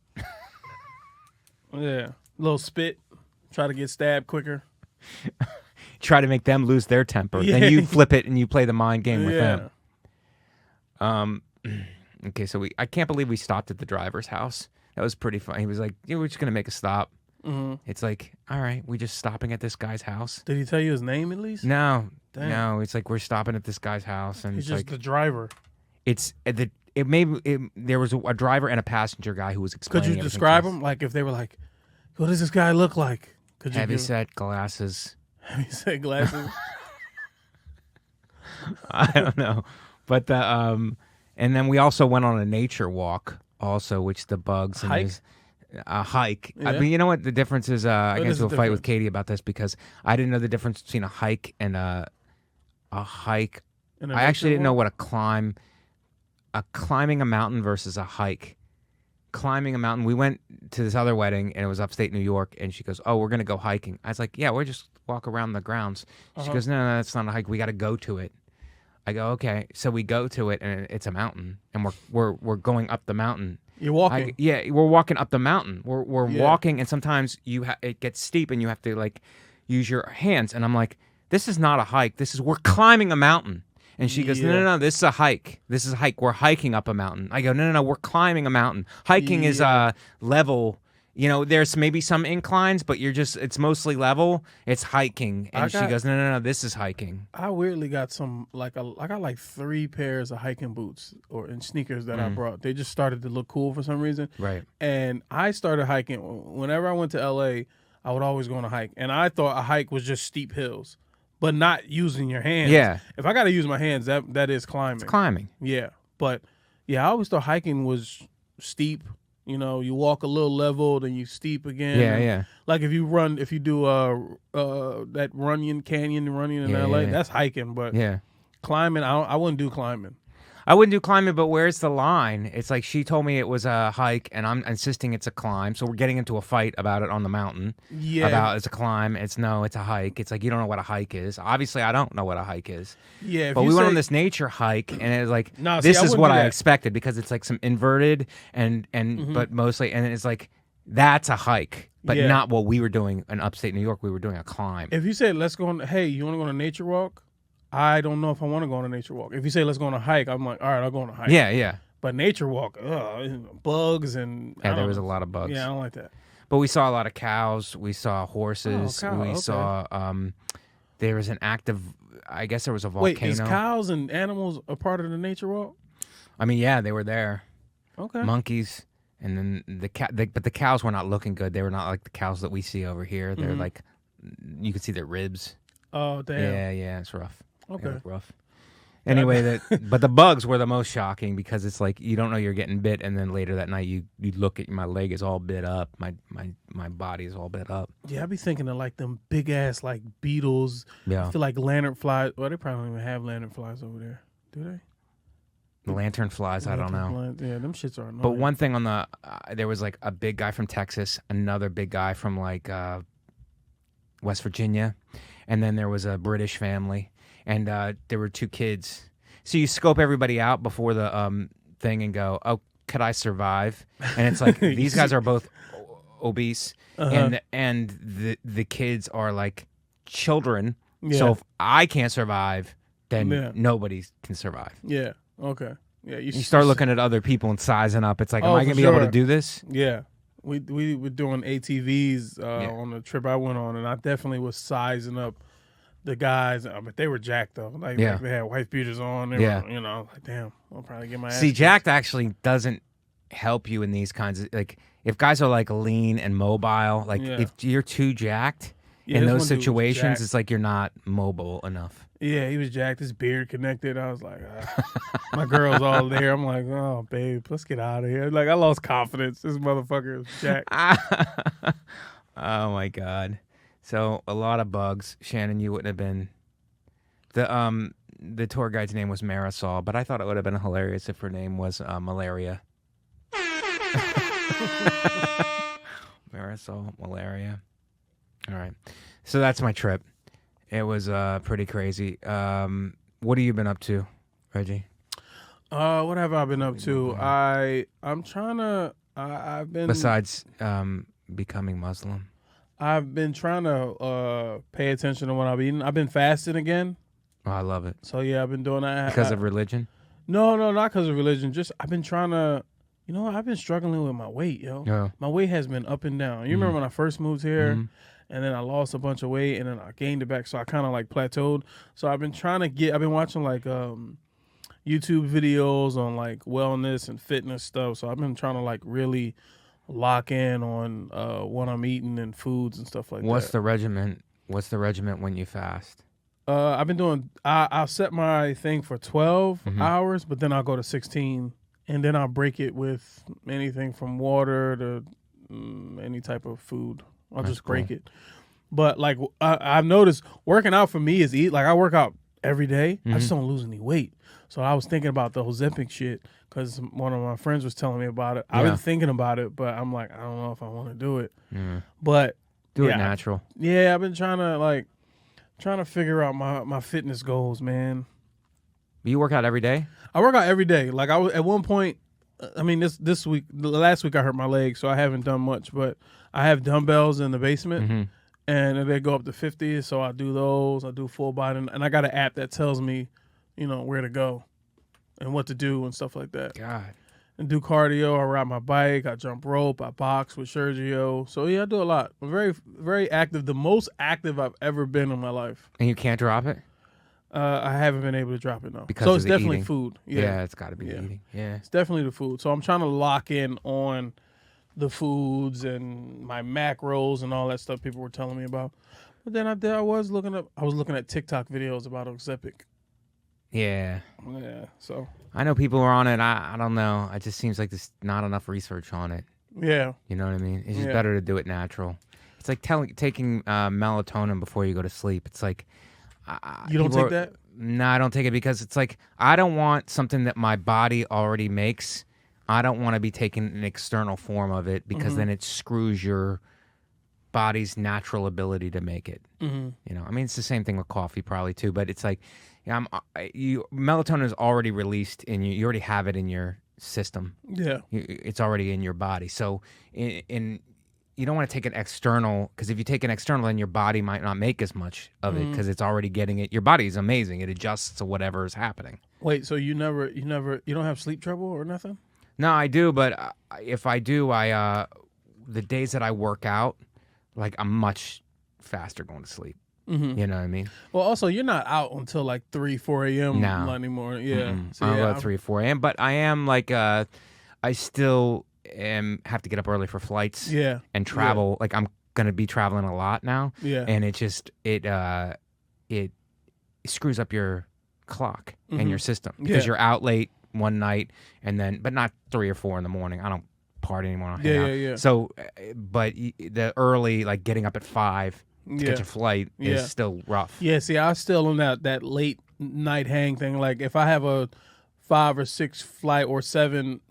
Yeah. Little spit. Try to get stabbed quicker. Try to make them lose their temper. Yeah. Then you flip it and you play the mind game with them. Okay, so I can't believe we stopped at the driver's house. That was pretty fun. He was like, yeah, we're just going to make a stop. Mm-hmm. It's like, all right, we just stopping at this guy's house. Did he tell you his name at least? No. Damn. No, it's like we're stopping at this guy's house. And He's it's just like, the driver. There was a driver and a passenger guy who was explaining Could you everything describe to us. him? Like if they were like, what does this guy look like? Could you Heavy set glasses. Heavy set glasses. I don't know. But and then we also went on a nature walk also, which the bugs and Hike? a hike. Yeah. I mean, you know what the difference is? I got is into a the fight with difference? Katie about this because I didn't know the difference between a hike and a hike. And a I actually nature didn't know walk? what climbing a mountain versus a hike. Climbing a mountain. We went to this other wedding and it was upstate New York, and she goes, "Oh, we're gonna go hiking." I was like, "Yeah, we're just walk around the grounds." She goes, "No, that's not a hike. We got to go to it." I go, "Okay." So we go to it, and it's a mountain, and we're going up the mountain. You're walking. We're walking up the mountain. We're Yeah. walking, and sometimes it gets steep, and you have to like use your hands. And I'm like, "This is not a hike. We're climbing a mountain." And she goes, no, this is a hike. This is a hike. We're hiking up a mountain. I go, no, we're climbing a mountain. Hiking is level. You know, there's maybe some inclines, but it's mostly level. It's hiking. And she goes, no, this is hiking. I weirdly got I got like 3 pairs of hiking boots and sneakers that I brought. They just started to look cool for some reason. Right. And I started hiking. Whenever I went to LA, I would always go on a hike. And I thought a hike was just steep hills, but not using your hands. Yeah. If I got to use my hands, that is climbing. It's climbing. Yeah. But yeah, I always thought hiking was steep. You know, you walk a little level, then you steep again. Yeah. Like if you do that canyon running in LA, that's hiking. But climbing, I wouldn't do climbing. I wouldn't do climbing, but where's the line? It's like she told me it was a hike, and I'm insisting it's a climb. So we're getting into a fight about it on the mountain. Yeah. About it's a climb. It's a hike. It's like you don't know what a hike is. Obviously, I don't know what a hike is. Yeah. But we went on this nature hike, and it was like, this is what I expected because it's like some inverted and but mostly, and it's like, that's a hike, but not what we were doing in upstate New York. We were doing a climb. If you say, let's go on, hey, you want to go on a nature walk? I don't know if I want to go on a nature walk. If you say let's go on a hike, I'm like, all right, I'll go on a hike. Yeah. But nature walk, bugs and there was a lot of bugs. Yeah, I don't like that. But we saw a lot of cows. We saw horses. Saw there was an active. I guess there was a volcano. Wait, is cows and animals a part of the nature walk? I mean, yeah, they were there. Okay. Monkeys, and then but the cows were not looking good. They were not like the cows that we see over here. They're like, you could see their ribs. Oh damn. Yeah, it's rough. Okay. Rough. Anyway, but the bugs were the most shocking because it's like you don't know you're getting bit, and then later that night you look at my leg is all bit up, my body is all bit up. Yeah, I be thinking of like them big ass like beetles. Yeah. I feel like lanternflies. Well, they probably don't even have lanternflies over there, do they? The lanternflies, I don't know. Yeah, them shits are annoying. But one thing on there was like a big guy from Texas, another big guy from like West Virginia, and then there was a British family. And there were 2 kids. So you scope everybody out before the thing and go, oh, could I survive? And it's like, these guys are both obese. And the kids are like children. Yeah. So if I can't survive, then nobody can survive. Yeah, okay. Yeah, you start looking at other people and sizing up. It's like, am I going to be able to do this? Yeah. We were doing ATVs on the trip I went on, and I definitely was sizing up the guys, but they were jacked though. Like they had wife beaters on. They were, you know, like damn, I'll probably get my ass. See, jacked actually doesn't help you in these kinds of like if guys are like lean and mobile. Like if you're too jacked in those situations, it's like you're not mobile enough. Yeah, he was jacked. His beard connected. I was like, my girl's all there. I'm like, oh babe, let's get out of here. Like I lost confidence. This motherfucker is jacked. Oh my god. So a lot of bugs. Shannon, you wouldn't have been. The tour guide's name was Marisol, but I thought it would have been hilarious if her name was Malaria. Marisol, Malaria. All right. So that's my trip. It was pretty crazy. What have you been up to, Reggie? What have I been up to? I'm trying to. I've been besides becoming Muslim. I've been trying to pay attention to what I've eaten. I've been fasting again. Oh, I love it. So yeah, I've been doing that. Because of religion? No, not because of religion. Just I've been trying to, you know what? I've been struggling with my weight, yo. Yeah. My weight has been up and down. You remember when I first moved here, and then I lost a bunch of weight, and then I gained it back. So I kind of like plateaued. So I've been trying to I've been watching like YouTube videos on like wellness and fitness stuff. So I've been trying to like really lock in on what I'm eating and foods and stuff like that. What's the regimen? What's the regimen when you fast? I've been doing. I'll set my thing for 12 hours, but then I'll go to 16, and then I'll break it with anything from water to any type of food. I'll just break it. But like I've noticed, working out for me is like I work out every day. I just don't lose any weight. So I was thinking about the Ozempic shit because one of my friends was telling me about it. I've been thinking about it, but I'm like, I don't know if I want to do it. But do it natural. I've been trying to figure out my fitness goals, man. You work out every day? I work out every day. Like I was at one point. I mean, this week, last week I hurt my leg, so I haven't done much. But I have dumbbells in the basement, and they go up to 50. So I do those. I do full body, and I got an app that tells me where to go and what to do and stuff like that. God. And do cardio. I ride my bike. I jump rope. I box with Sergio. So yeah, I do a lot. I'm very, very active. The most active I've ever been in my life. And you can't drop it? I haven't been able to drop it, no. Because so of it's the definitely eating. food. Yeah, it's got to be the eating. Yeah. It's definitely the food. So I'm trying to lock in on the foods and my macros and all that stuff people were telling me about. But then I was looking at TikTok videos about Ozempic. Yeah. Yeah, so. I know people are on it. I don't know. It just seems like there's not enough research on it. Yeah. You know what I mean? It's just better to do it natural. It's like taking melatonin before you go to sleep. It's like... you don't take that? No, I don't take it because it's like I don't want something that my body already makes. I don't want to be taking an external form of it because then it screws your body's natural ability to make it. You know, I mean, it's the same thing with coffee probably too, but it's like melatonin is already released in you. You already have it in your system. Yeah. It's already in your body. So you don't want to take an external, because if you take an external, then your body might not make as much of it because it's already getting it. Your body is amazing; it adjusts to whatever is happening. Wait, so you don't have sleep trouble or nothing? No, I do, but if I do, the days that I work out, like I'm much faster going to sleep. You know what I mean? Well, also you're not out until like 3-4 a.m. No. anymore. Yeah, So I don't go at 3 or 4 a.m. But I am like I still have to get up early for flights. Yeah, and travel. Like I'm gonna be traveling a lot now. Yeah, and it screws up your clock and your system because you're out late one night and then, but not 3 or 4 in the morning. I don't party anymore. Yeah. So, but the early, like getting up at 5 to catch a flight is still rough. Yeah, see, I'm still on that late night hang thing. Like if I have a 5 or 6 flight or 7,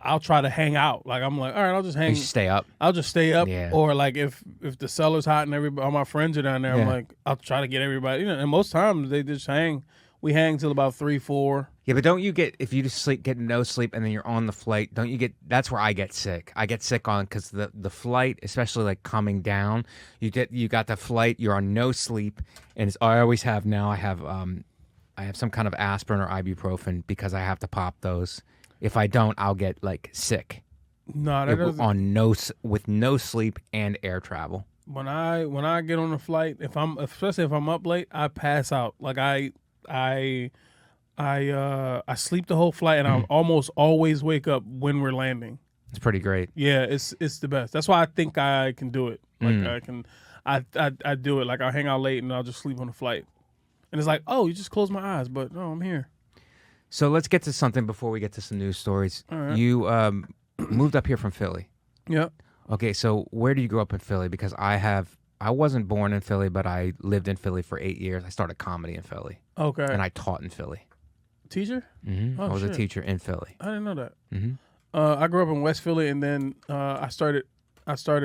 I'll try to hang out. Like I'm like, all right, I'll just hang. You stay up. I'll just stay up. Yeah. Or like if the cellar's hot and all my friends are down there, I'm like, I'll try to get everybody. And most times they just hang. We hang till about 3-4. Yeah, but don't you get, if you just get no sleep and then you're on the flight, don't you get, that's where I get sick. I get sick on, because the flight, especially like coming down, you got the flight, you're on no sleep, and I always have now, I have some kind of aspirin or ibuprofen because I have to pop those. If I don't, I'll get like sick. No, that doesn't. With no sleep and air travel. When I get on the flight, especially if I'm up late, I pass out. Like I sleep the whole flight, and I almost always wake up when we're landing. It's pretty great. Yeah, it's the best. That's why I think I can do it. Like I do it. Like I'll hang out late and I'll just sleep on the flight. And it's like, oh, you just close my eyes, but no, I'm here. So let's get to something before we get to some news stories. All right. You moved up here from Philly. Yep. Okay, so where do you grow up in Philly? Because I wasn't born in Philly, but I lived in Philly for 8 years. I started comedy in Philly. Okay. And I taught in Philly. Teacher? Mm-hmm. Oh, I was shit. a teacher in Philly. I didn't know that. Mm-hmm. I grew up in West Philly, and then I started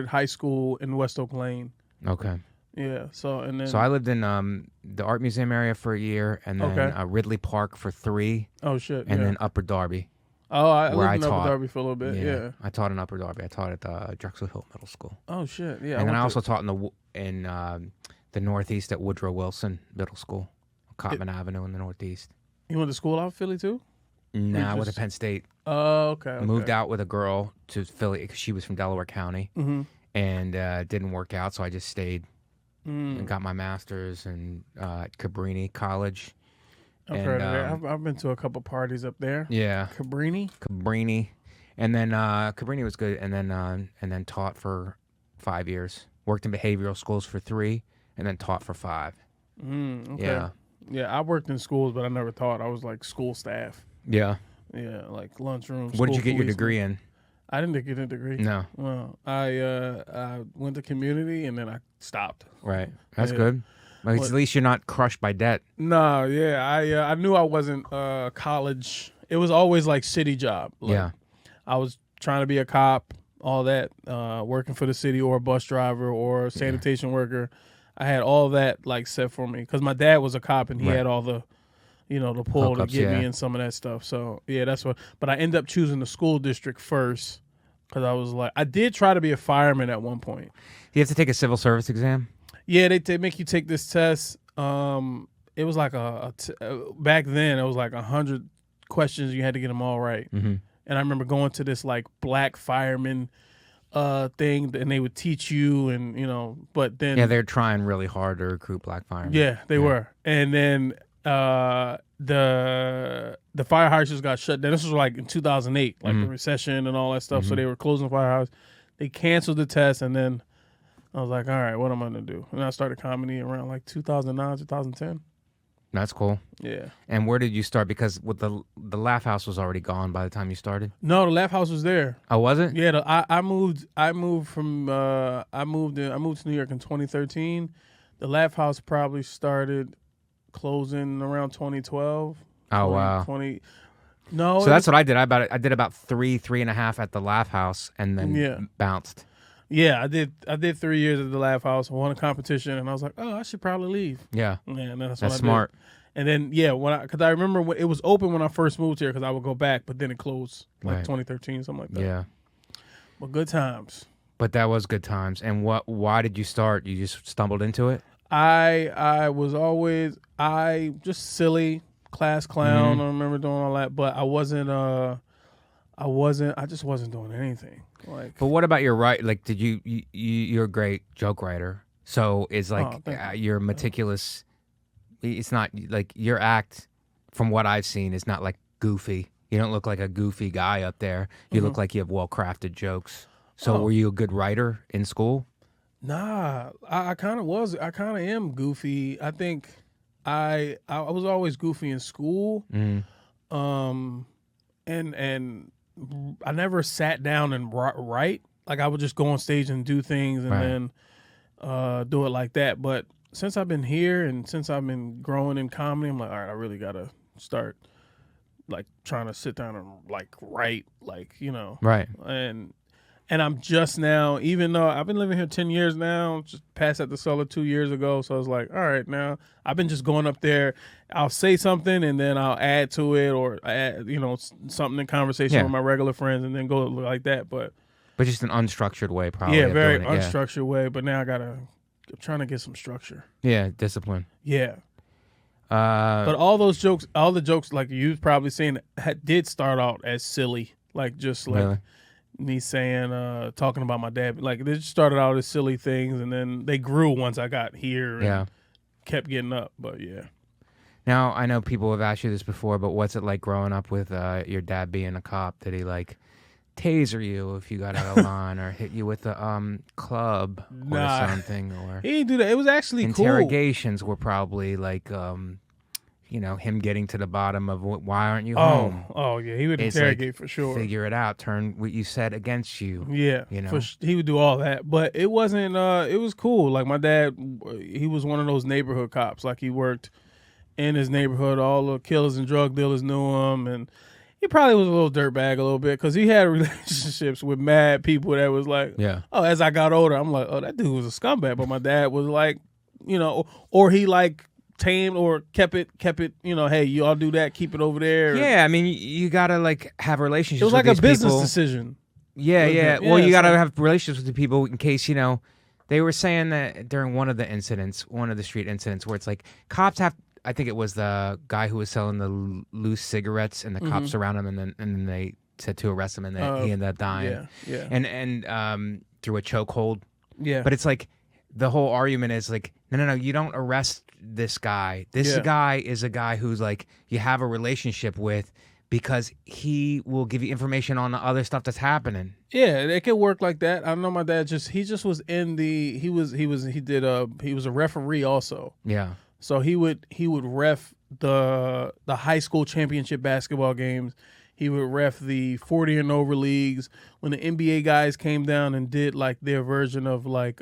high school in West Oak Lane. Okay. Yeah. So I lived in the Art Museum area for a year, and then Ridley Park for 3. Oh shit. And then Upper Darby. Oh, I where lived in I Upper Darby for a little bit. Yeah. I taught in Upper Darby. I taught at Drexel Hill Middle School. Oh shit. Yeah. And then I also taught in the Northeast at Woodrow Wilson Middle School, Cottman Avenue in the Northeast. You went to school out of Philly too? Nah, I went to Penn State. Oh, okay. Moved out with a girl to Philly because she was from Delaware County, and didn't work out, so I just stayed and got my master's at Cabrini College. I've heard of it. I've been to a couple parties up there. Yeah, Cabrini, and then Cabrini was good, and then taught for 5 years. Worked in behavioral schools for 3, and then taught for 5. Okay. Yeah, I worked in schools, but I never taught. I was like school staff. Yeah. Yeah, like lunchroom. What did you get your degree in? I didn't get a degree. No. Well, I went to community and then I stopped. Right. That's good. At least you're not crushed by debt. No, yeah. I knew I wasn't college. It was always like city job. Like, yeah. I was trying to be a cop, all that, working for the city or a bus driver or a sanitation worker. I had all that like set for me because my dad was a cop and he had all the, the pull to get me in some of that stuff. So yeah, that's what. But I ended up choosing the school district first because I was like, I did try to be a fireman at one point. You have to take a civil service exam? Yeah, they make you take this test. it was like back then it was like 100 questions. You had to get them all right. Mm-hmm. And I remember going to this like black fireman thing, and they would teach you, and but then they're trying really hard to recruit black firemen. Yeah, they were. And then the fire houses got shut down. This was like in 2008, like the recession and all that stuff. So they were closing the firehouse. They canceled the test, and then I was like, all right, what am I gonna do? And I started comedy around like 2009, 2010. That's cool. Yeah. And where did you start? Because with the Laugh House was already gone by the time you started. No, the Laugh House was there. Oh, was it? Yeah. I moved to New York in 2013. The Laugh House probably started closing around 2012. Oh, wow. No. So that's what I did. I did about 3.5 at the Laugh House, and then bounced. Yeah, I did 3 years at the Laugh House. I won a competition, and I was like, oh, I should probably leave. Yeah. And that's smart. And then because I remember when it was open when I first moved here, because I would go back, but then it closed like 2013, something like that. Yeah. But good times. But that was good times. And why did you start? You just stumbled into it? I was always just silly class clown. I remember doing all that, but I just wasn't doing anything. Like, but what about your like? Did you're a great joke writer? So it's like you're meticulous. It's not like your act, from what I've seen, is not like goofy. You don't look like a goofy guy up there. You look like you have well-crafted jokes. So were you a good writer in school? Nah, I kind of was. I kind of am goofy. I think I was always goofy in school. And I never sat down and write. Like, I would just go on stage and do things and then do it like that. But since I've been here and since I've been growing in comedy, I'm like, all right, I really got to start like trying to sit down and like write, like, Right. And I'm just now, even though I've been living here 10 years now, just passed at the cellar 2 years ago. So I was like, all right, now I've been just going up there. I'll say something and then I'll add to it, or add, something in conversation with my regular friends, and then go like that. But just an unstructured way, probably. Yeah, very unstructured way. But now I'm trying to get some structure. Yeah, discipline. Yeah. But all the jokes, like you've probably seen, did start out as silly, like just like. Really? Me saying, talking about my dad, like they just started out as silly things, and then they grew once I got here and kept getting up. But yeah. Now, I know people have asked you this before, but what's it like growing up with your dad being a cop? Did he like taser you if you got out of line, or hit you with a club or something? Or he didn't do that. It was actually interrogations were probably like him getting to the bottom of why aren't you home? Oh, yeah, he would interrogate like, for sure. Figure it out. Turn what you said against you. Yeah, he would do all that. But it wasn't. It was cool. Like my dad, he was one of those neighborhood cops. Like he worked in his neighborhood. All the killers and drug dealers knew him, and he probably was a little dirtbag a little bit because he had relationships with mad people that was like, oh, as I got older, I'm like, oh, that dude was a scumbag. But my dad was like, or he like tamed or kept it, hey, you all do that, keep it over there. Yeah, I mean, you gotta like have relationships. It was like a business people. decision. Yeah. Well, you gotta have relationships with the people in case they were saying that during one of the street incidents, where it's like cops have. I think it was the guy who was selling the loose cigarettes, and the cops around him, and then they said to arrest him, and then he ended up dying. Yeah. And through a chokehold. Yeah. But it's like the whole argument is like, no, you don't arrest this guy. This guy is a guy who's like you have a relationship with because he will give you information on the other stuff that's happening. Yeah, it could work like that. I know my dad he was a referee also. Yeah. So he would ref the high school championship basketball games. He would ref the 40 and over leagues. When the NBA guys came down and did like their version of like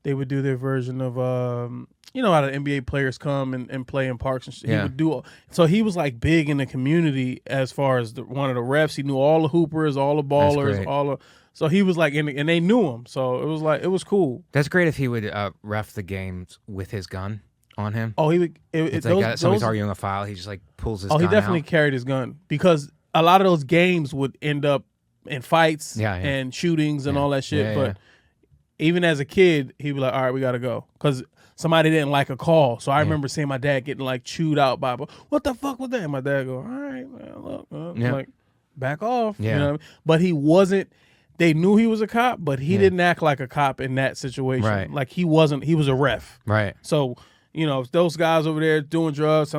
they would do their version of how the NBA players come and play in parks and shit. Yeah. He would do so he was like big in the community as far as one of the refs. He knew all the hoopers, all the ballers, so he was like and they knew him. So it was like it was cool. That's great if he would ref the games with his gun on him. Oh, he would. Somebody's arguing a foul. He just like pulls his gun out. Oh, he definitely carried his gun because a lot of those games would end up in fights and shootings and all that shit. But even as a kid, he'd be like, all right, we got to go. Because somebody didn't like a call. So I remember seeing my dad getting like chewed out by, what the fuck was that? And my dad go, all right, man, look, like back off. Yeah. You know what I mean? But he wasn't. They knew he was a cop, but he didn't act like a cop in that situation. Right. Like he wasn't. He was a ref. Right. So if those guys over there doing drugs,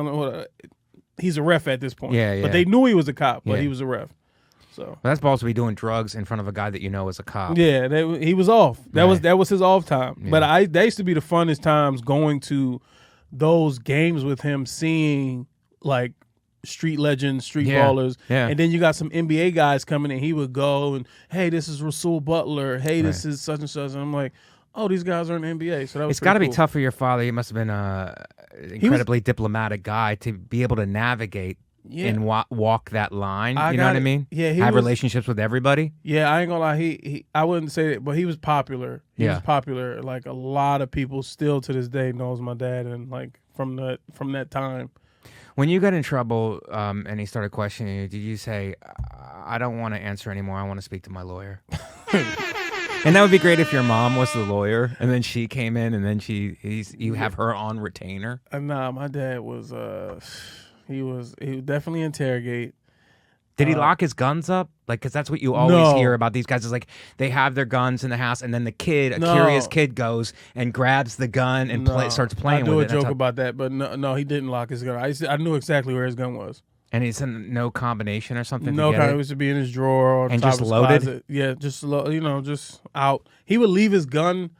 he's a ref at this point. Yeah. But they knew he was a cop, but Yeah. he was a ref. So Well, that's balls to be doing drugs in front of a guy that you know is a cop. yeah, he was off. That was his off time. Yeah. But that used to be the funnest times going to those games with him, seeing like street legends, street ballers. Yeah. And then you got some NBA guys coming in. He would go and, hey, this is Rasul Butler. Hey, this is such and such. And I'm like, oh, these guys are in the NBA. So that was It's got to be cool. tough for your father. He must have been an incredibly diplomatic guy to be able to navigate and walk that line. You know what I mean? Yeah, he have was, relationships with everybody. Yeah, I ain't gonna lie. He I wouldn't say that, but he was popular. He was popular. Like a lot of people still to this day knows my dad, and like from that time. When you got in trouble and he started questioning you, did you say, I don't want to answer anymore. I want to speak to my lawyer? And that would be great if your mom was the lawyer and then she came in and then you have her on retainer. Nah, my dad was he would definitely interrogate. Did he lock his guns up? Like, because that's what you always hear about these guys is like they have their guns in the house and then the kid, a curious kid, goes and grabs the gun and starts playing with it. I do a joke about that, but no, he didn't lock his gun. I knew exactly where his gun was. And it's in no combination or something? No, it was to be in his drawer or and top just of his loaded? closet. Yeah, just just out. He would leave his gun.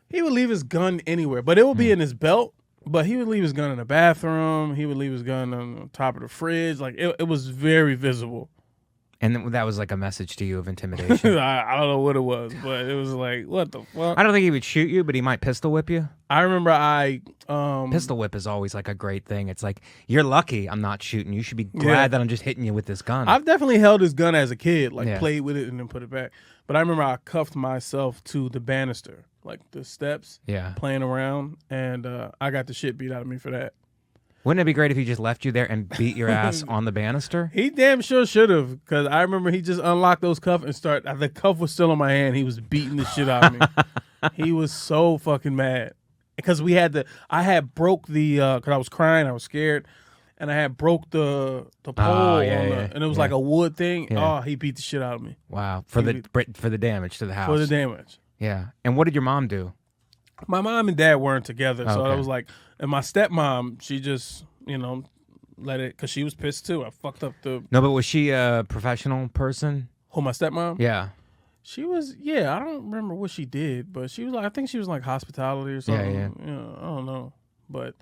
He would leave his gun anywhere, but it would be in his belt. But he would leave his gun in the bathroom. He would leave his gun on top of the fridge. Like it was very visible. And that was like a message to you of intimidation. I don't know what it was, but it was like, what the fuck? I don't think he would shoot you, but he might pistol whip you. I remember Pistol whip is always like a great thing. It's like, you're lucky I'm not shooting. You should be glad that I'm just hitting you with this gun. I've definitely held his gun as a kid, like played with it and then put it back. But I remember I cuffed myself to the banister, like the steps, playing around, and I got the shit beat out of me for that. Wouldn't it be great if he just left you there and beat your ass on the banister? He damn sure should have, because I remember he just unlocked those cuffs and the cuff was still on my hand. He was beating the shit out of me. He was so fucking mad. Because I had broke because I was crying, I was scared, and I had broke the pole, and it was like a wood thing. Yeah. Oh, he beat the shit out of me. Wow, for the damage to the house. For the damage. Yeah. And what did your mom do? My mom and dad weren't together, so Okay. I was like, and my stepmom, she just, let it, because she was pissed too. I fucked up No, but was she a professional person? Who, my stepmom? Yeah. She was, I don't remember what she did, but she was like, I think she was like hospitality or something. Yeah. I don't know. But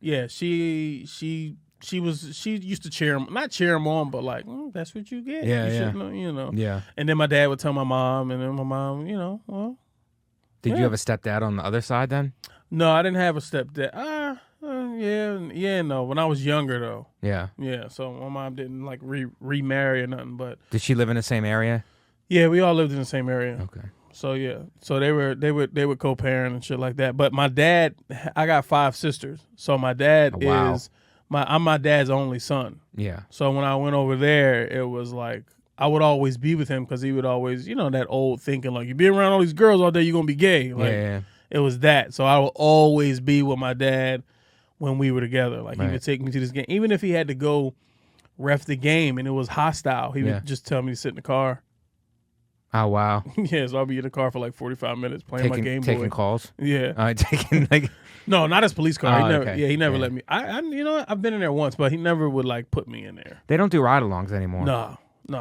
yeah, she used to not cheer him on, but like, that's what you get. Yeah, you yeah. should know, Yeah. And then my dad would tell my mom, and then my mom, well. Did you have a stepdad on the other side then? No, I didn't have a stepdad. No. When I was younger though. Yeah. Yeah, so my mom didn't like remarry or nothing, but Did she live in the same area? yeah, we all lived in the same area. Okay. So yeah, so they would co-parent and shit like that. But my dad, I got 5 sisters, so my dad I'm my dad's only son. Yeah. So when I went over there, it was like I would always be with him because he would always, that old thinking like you be around all these girls all day, you're gonna be gay. Like Yeah. it was that. So I would always be with my dad when we were together. Like he Right. would take me to this game, even if he had to go ref the game and it was hostile. He would just tell me to sit in the car. Oh, wow. Yeah, so I'll be in the car for like 45 minutes playing my Game Boy. Taking calls? Yeah. Taking like... No, not his police car. He never Yeah. let me. I I've been in there once, but he never would like put me in there. They don't do ride-alongs anymore. No,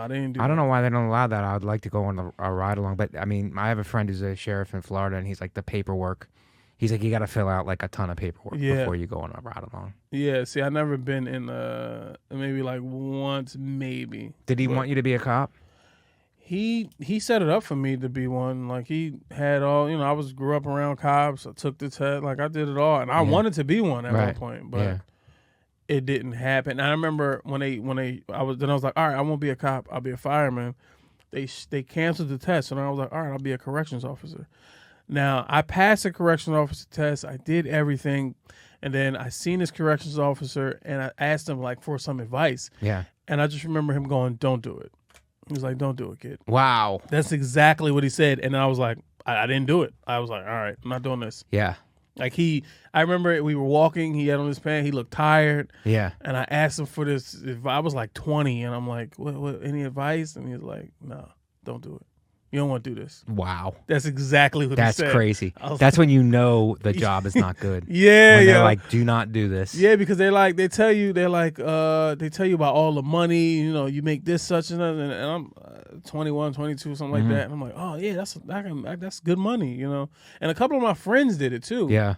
they didn't do I don't know why they don't allow that. I would like to go on a ride-along. But, I mean, I have a friend who's a sheriff in Florida, and he's like, the paperwork. He's like, you got to fill out like a ton of paperwork before you go on a ride-along. Yeah, see, I never been in maybe like once, maybe. Did he want you to be a cop? He set it up for me to be one. Like he had all, I grew up around cops. I took the test, like I did it all, and I wanted to be one at one point, but it didn't happen. And I remember when I was like, all right, I won't be a cop. I'll be a fireman. They canceled the test, and I was like, all right, I'll be a corrections officer. Now I passed the corrections officer test. I did everything, and then I seen this corrections officer, and I asked him like for some advice. Yeah. And I just remember him going, "Don't do it." He was like, "Don't do it, kid." Wow. That's exactly what he said. And I was like, I didn't do it. I was like, all right, I'm not doing this. Yeah. Like I remember we were walking. He had on his pants. He looked tired. Yeah. And I asked him for this. I was like 20, and I'm like, "What? Any advice?" And he was like, "No, don't do it. You don't want to do this." Wow. That's exactly what he said. That's crazy. I was That's when you know the job is not good. Yeah, when yeah. they're like, do not do this. Yeah, because they tell you about all the money, you make this such and that, and I'm 21, 22, something like that. And I'm like, oh yeah, that's good money, And a couple of my friends did it too. Yeah.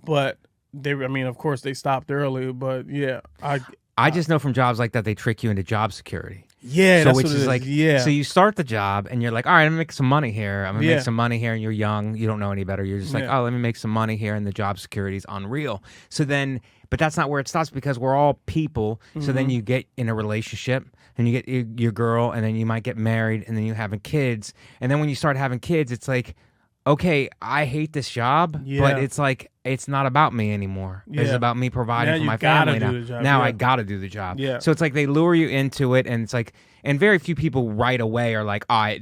But of course they stopped early, but yeah, I just know from jobs like that they trick you into job security. Yeah, so that's which what it is is. like, yeah. So you start the job and you're like, all right, I'm gonna make some money here. I'm gonna Yeah. make some money here, and you're young, you don't know any better. You're just like, Yeah. oh, let me make some money here, and the job security is unreal. So then, but that's not where it stops because we're all people. So then you get in a relationship and you get your girl, and then you might get married, and then you having kids, and then when you start having kids, it's like, okay, I hate this job, but it's like it's not about me anymore. It's Yeah. about me providing Now for you my gotta family do now. the job, Now yeah. I gotta do the job. Yeah. So it's like they lure you into it, and it's like, and very few people right away are like, I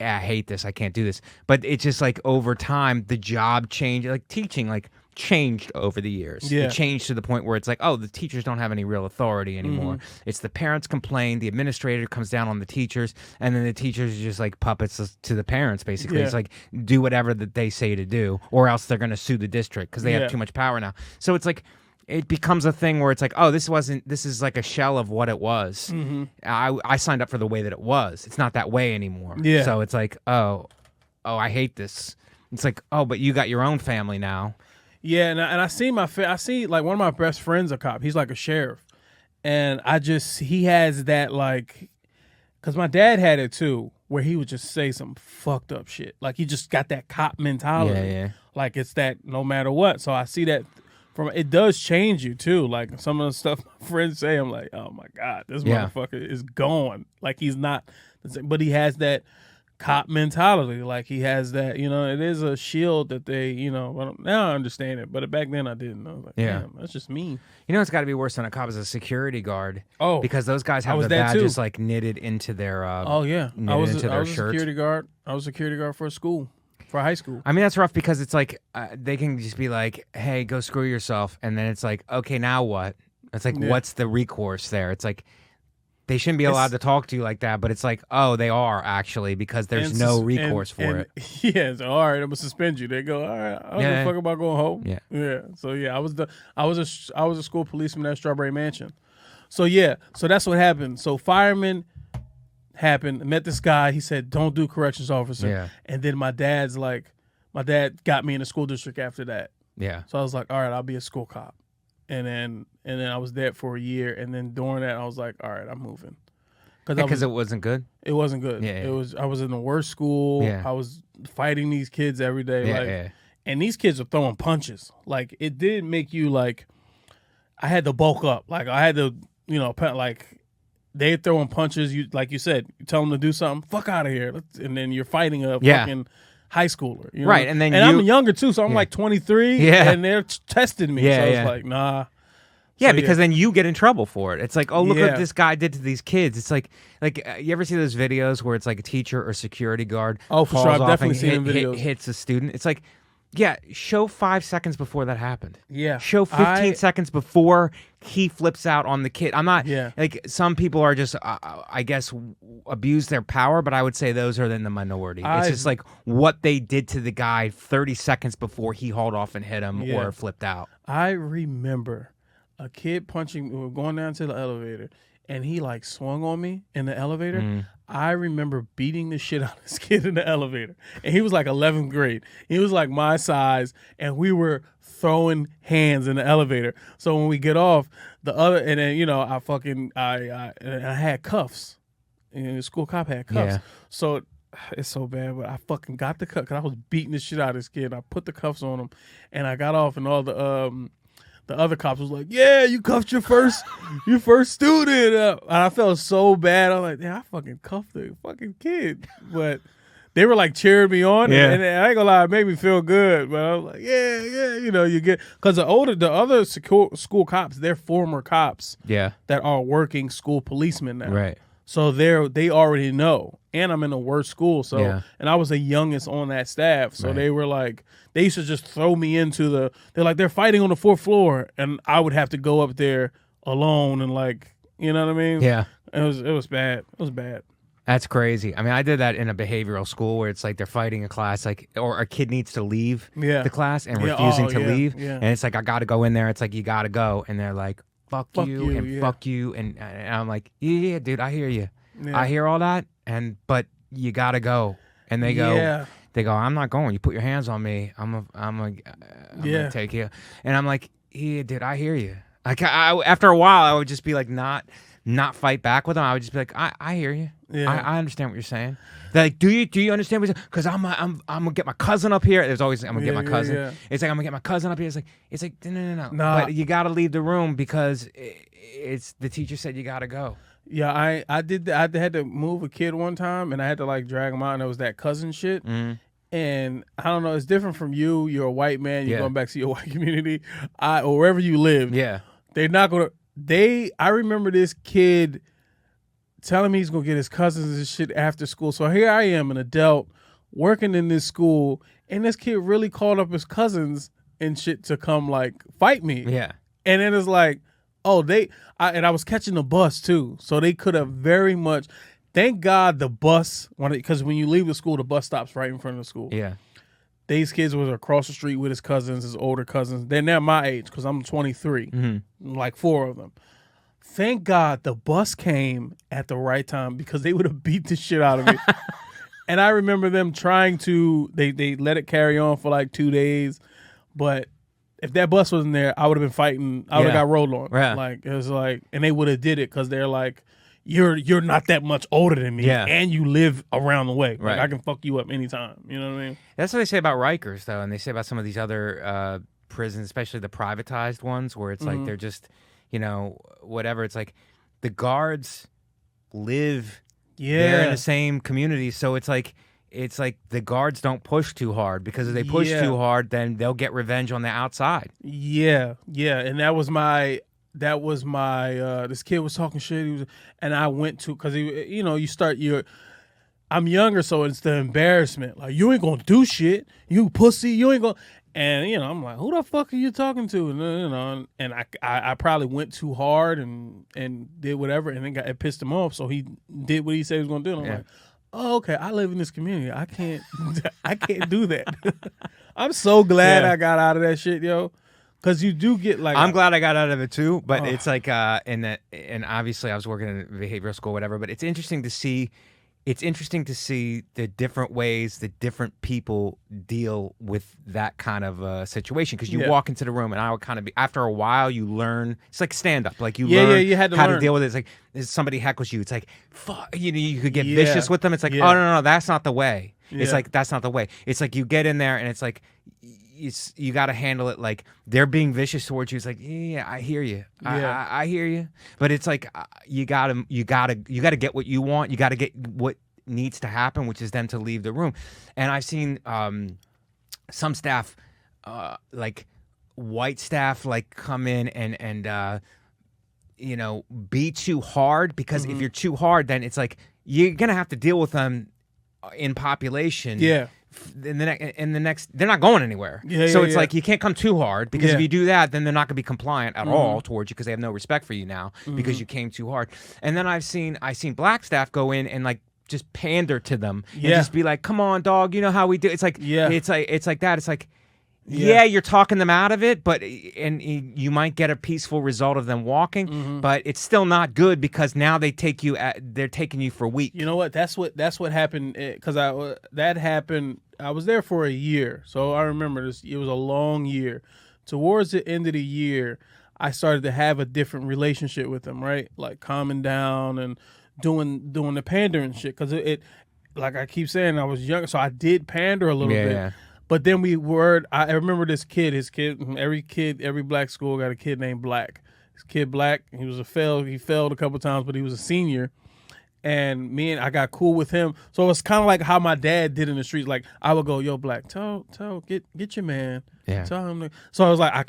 hate this, I can't do this. But it's just like over time, the job changed, like teaching, like changed over the years. Yeah. It changed to the point where it's like, oh, the teachers don't have any real authority anymore. It's the parents complain, the administrator comes down on the teachers, and then the teachers are just like puppets to the parents, basically. Yeah. It's like, do whatever that they say to do, or else they're going to sue the district because they Yeah. have too much power now. So it's like, it becomes a thing where it's like, oh, this is like a shell of what it was. I signed up for the way that it was. It's not that way anymore. Yeah. So it's like, oh, I hate this. It's like, oh, but you got your own family now. Yeah, and I see like one of my best friends a cop. He's like a sheriff, and he has that like, because my dad had it too, where he would just say some fucked up shit. Like he just got that cop mentality. Yeah. Like it's that no matter what. So I see that it does change you too. Like some of the stuff my friends say, I'm like, oh my God, this motherfucker is gone. Like he's not, but he has that cop mentality. Like he has that, it is a shield that they, well, now I understand it, but back then I didn't. I was like, Yeah. damn, that's just mean. It's got to be worse than a cop as a security guard. Oh, because those guys I have was the that too. badges like knitted into their. Oh yeah, knitted I was into a their shirt. security guard. I was a security guard for a school, for high school. I mean, that's rough because it's like they can just be like, hey, go screw yourself. And then it's like, okay, now what? It's like, what's the recourse there? It's like, they shouldn't be allowed to talk to you like that. But it's like, oh, they are actually, because there's no recourse for it. Yeah, so all right, I'm gonna suspend you. They go, all right, I don't give a fuck about going home. Yeah. Yeah. So yeah, I was a school policeman at Strawberry Mansion. So yeah, so that's what happened. So fireman happened, met this guy. He said, don't do corrections officer. Yeah. And then my dad got me in the school district after that. Yeah. So I was like, all right, I'll be a school cop. And then I was there for a year. And then during that, I was like, all right, I'm moving. Because it wasn't good? It wasn't good. Yeah. I was in the worst school. Yeah. I was fighting these kids every day. Yeah. And these kids are throwing punches. Like, it did make you, like, I had to bulk up. Like, I had to, like, they're throwing punches. You, like you said, you tell them to do something, fuck out of here. And then you're fighting a fucking high schooler. Right. And then I'm younger, too, so I'm like 23. Yeah. And they're testing me. Yeah, so I was yeah. like, nah. Yeah, So, because then you get in trouble for it. It's like, oh, look Yeah. what this guy did to these kids. It's like you ever see those videos where it's like a teacher or security guard? Oh, for sure. falls I've off definitely and seen them videos. hits a student. It's like, yeah, show 5 seconds before that happened. Yeah. Show 15 seconds before he flips out on the kid. I'm not, like, some people are just, I guess, abuse their power, but I would say those are in the minority. It's just like what they did to the guy 30 seconds before he hauled off and hit him or flipped out. I remember a kid punching. We were going down to the elevator, and he like swung on me in the elevator. I remember beating the shit out of this kid in the elevator, and he was like 11th grade. He was like my size, and we were throwing hands in the elevator. So when we get off, and then I had cuffs. And the school cop had cuffs. Yeah. So it's so bad, but I fucking got the cuff because I was beating the shit out of this kid. I put the cuffs on him, and I got off, and all the other cops was like, yeah, you cuffed your first student. And I felt so bad. I was like, yeah, I fucking cuffed the fucking kid. But they were like cheering me on. Yeah. And I ain't gonna lie, it made me feel good. But I was like, yeah, you get, because the other school cops, they're former cops Yeah. that are working school policemen now. Right. So they already know. And I'm in the worst school. So and I was the youngest on that staff. So they were like, they used to just throw me into they're fighting on the 4th floor, and I would have to go up there alone and like, you know what I mean? Yeah. It was bad. It was bad. That's crazy. I mean, I did that in a behavioral school where it's like they're fighting a class, like, or a kid needs to leave the class and refusing to leave. Yeah. And it's like, I got to go in there. It's like, you got to go. And they're like, fuck you and fuck you. And I'm like, yeah, dude, I hear you. Yeah. I hear all that. But you got to go. And they go, I'm not going. You put your hands on me. I'm gonna take you. And I'm like, yeah, dude, I hear you. Like, after a while, I would just be like, not fight back with them. I would just be like, I hear you. Yeah. I understand what you're saying. They're like, do you understand what you're saying? Because I'm gonna get my cousin up here. There's always I'm gonna get my cousin. Yeah. It's like I'm gonna get my cousin up here. It's like no. But you gotta leave the room because it's the teacher said you gotta go. Yeah, I did that. I had to move a kid one time, and I had to like drag him out, and it was that cousin shit. Mm-hmm. And I don't know, it's different from you. You're a white man. You're going back to your white community, or wherever you live. Yeah, they're not gonna. I remember this kid telling me he's gonna get his cousins and shit after school. So here I am, an adult, working in this school, and this kid really called up his cousins and shit to come like fight me. Yeah, and then it's like, oh, I was catching the bus too, so they could have very much. Thank God the bus, because when you leave the school, the bus stops right in front of the school. Yeah. These kids was across the street with his cousins, his older cousins. They're now my age because I'm 23, like 4 of them. Thank God the bus came at the right time because they would have beat the shit out of me. And I remember them trying to, they let it carry on for like 2 days. But if that bus wasn't there, I would have been fighting. I would have got rolled on. Yeah. Like, it was like, and they would have did it because they're like, you're not that much older than me, and you live around the way. Like, I can fuck you up anytime. You know what I mean? That's what they say about Rikers, though, and they say about some of these other prisons, especially the privatized ones, where it's like they're just, whatever. It's like the guards live there in the same community, so it's like the guards don't push too hard, because if they push too hard, then they'll get revenge on the outside. Yeah, and that was my this kid was talking shit, and I went to, because I'm younger, so it's the embarrassment, like, you ain't gonna do shit, you pussy, you ain't gonna, and I'm like, who the fuck are you talking to? And I probably went too hard and did whatever, and then it pissed him off, so he did what he said he was gonna do, and I'm like, oh, okay, I live in this community, I can't do that. I'm so glad I got out of that shit, yo. Because you do get like, I'm glad I got out of it too, but it's like and obviously I was working in behavioral school, whatever. But it's interesting to see the different ways that different people deal with that kind of situation. Because you walk into the room, and I would kind of be, after a while, you learn. It's like stand up, like you learn you had to how learn. to deal with it. It's like if somebody heckles you, it's like fuck, you could get vicious with them. It's like oh no, that's not the way. It's like that's not the way. It's like you get in there, and it's like. You got to handle it like they're being vicious towards you. It's like, yeah, I hear you. I hear you. But it's like you gotta get what you want. You got to get what needs to happen, which is them to leave the room. And I've seen some staff, like white staff, like come in and be too hard, because if you're too hard, then it's like you're gonna have to deal with them in population. Yeah. In the next, they're not going anywhere. So it's like you can't come too hard, because if you do that, then they're not going to be compliant at all towards you, because they have no respect for you now because you came too hard. And then I've seen black staff go in and like just pander to them and just be like, "Come on, dog, you know how we do." It's like it's like that. It's like you're talking them out of it, and you might get a peaceful result of them walking, but it's still not good, because now they're taking you for weak. You know what? That's what happened, because that happened. I was there for a year, so I remember this. It was a long year. Towards the end of the year, I started to have a different relationship with them, right? Like calming down and doing the pandering shit, because it like I keep saying, I was young, so I did pander a little bit. Yeah. But then I remember this kid, every black school got a kid named Black. This kid Black, he failed a couple times, but he was a senior. And I got cool with him. So it's kind of like how my dad did in the streets. Like I would go, yo, Black, get your man. Yeah. Tell him. So I was like, I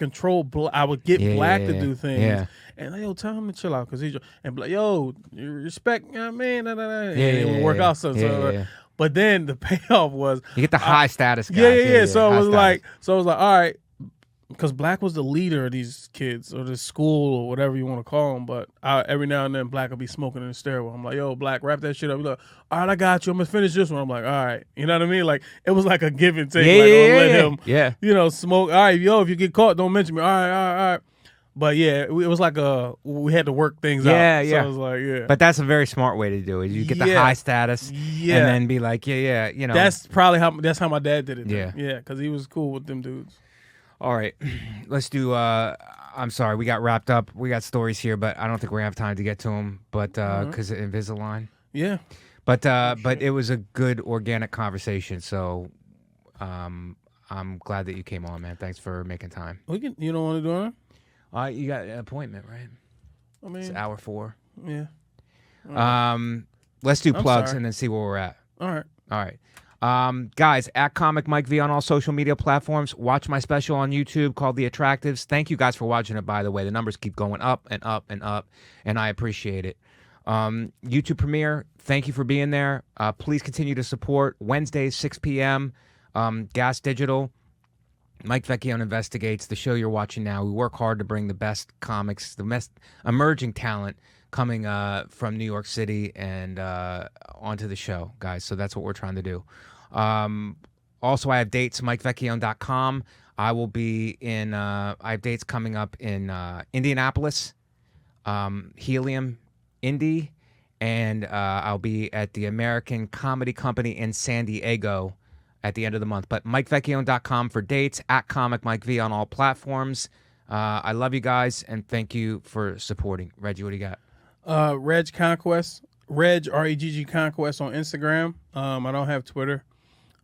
would get Black to do things. Yeah. And like, yo, tell him to chill out because and Black, yo, you respect, you know what I mean? And Yeah, it would work out. So, but then the payoff was you get the high status guys. Yeah. So it was high status. like, all right. Because Black was the leader of these kids or this school or whatever you want to call them. But every now and then Black will be smoking in the stairwell. I'm like, yo, Black, wrap that shit up. He's like, all right, I got you. I'm going to finish this one. I'm like, all right. You know what I mean? Like, it was like a give and take. Let him, smoke. All right, yo, if you get caught, don't mention me. All right. But yeah, it was like we had to work things out. So I was like, yeah. But that's a very smart way to do it. You get the high status and then be like, you know. That's probably how my dad did it. Yeah. Yeah, because he was cool with them dudes. All right, let's do. I'm sorry, we got wrapped up. We got stories here, but I don't think we're gonna have time to get to them. But because of Invisalign. Yeah. But it was a good organic conversation. So, I'm glad that you came on, man. Thanks for making time. You don't want to do it? You got an appointment, right? I mean, it's hour 4. Yeah. Let's do plugs and then see where we're at. All right. Guys, at Comic Mike V on all social media platforms. Watch my special on YouTube called The Attractives. Thank you guys for watching it, by the way. The numbers keep going up and up and up, and I appreciate it. YouTube premiere, thank you for being there. Please continue to support. Wednesdays, 6 p.m., Gas Digital, Mike Vecchione Investigates, the show you're watching now. We work hard to bring the best comics, the best emerging talent coming from New York City and onto the show, guys. So that's what we're trying to do. Also, I have dates, MikeVecchione.com. I will be in, I have dates coming up in Indianapolis, Helium, Indy, and I'll be at the American Comedy Company in San Diego at the end of the month. But MikeVecchione.com for dates, at Comic Mike V on all platforms. I love you guys, and thank you for supporting. Reggie, what do you got? Reg Conquest, Regg Conquest on Instagram. I don't have Twitter.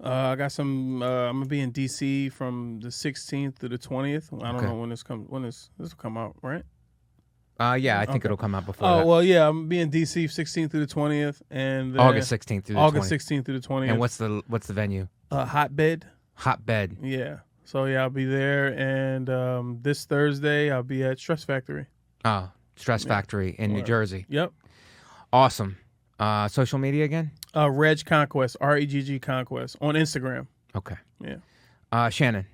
I got some. I'm gonna be in DC from the 16th to the 20th. I don't know when this comes. When this will come out, right? I think it'll come out before. Oh that. well, yeah. I'm gonna be in DC 16th through the 20th, and August 16th through the 20th. August 16th through the 20th. And what's the venue? Hotbed. Hotbed. Yeah. So yeah, I'll be there, and this Thursday I'll be at Stress Factory. Oh, Stress Factory in New Jersey. Yep. Awesome. Social media again? Reg Conquest, Regg Conquest on Instagram. Okay. Yeah. Shannon.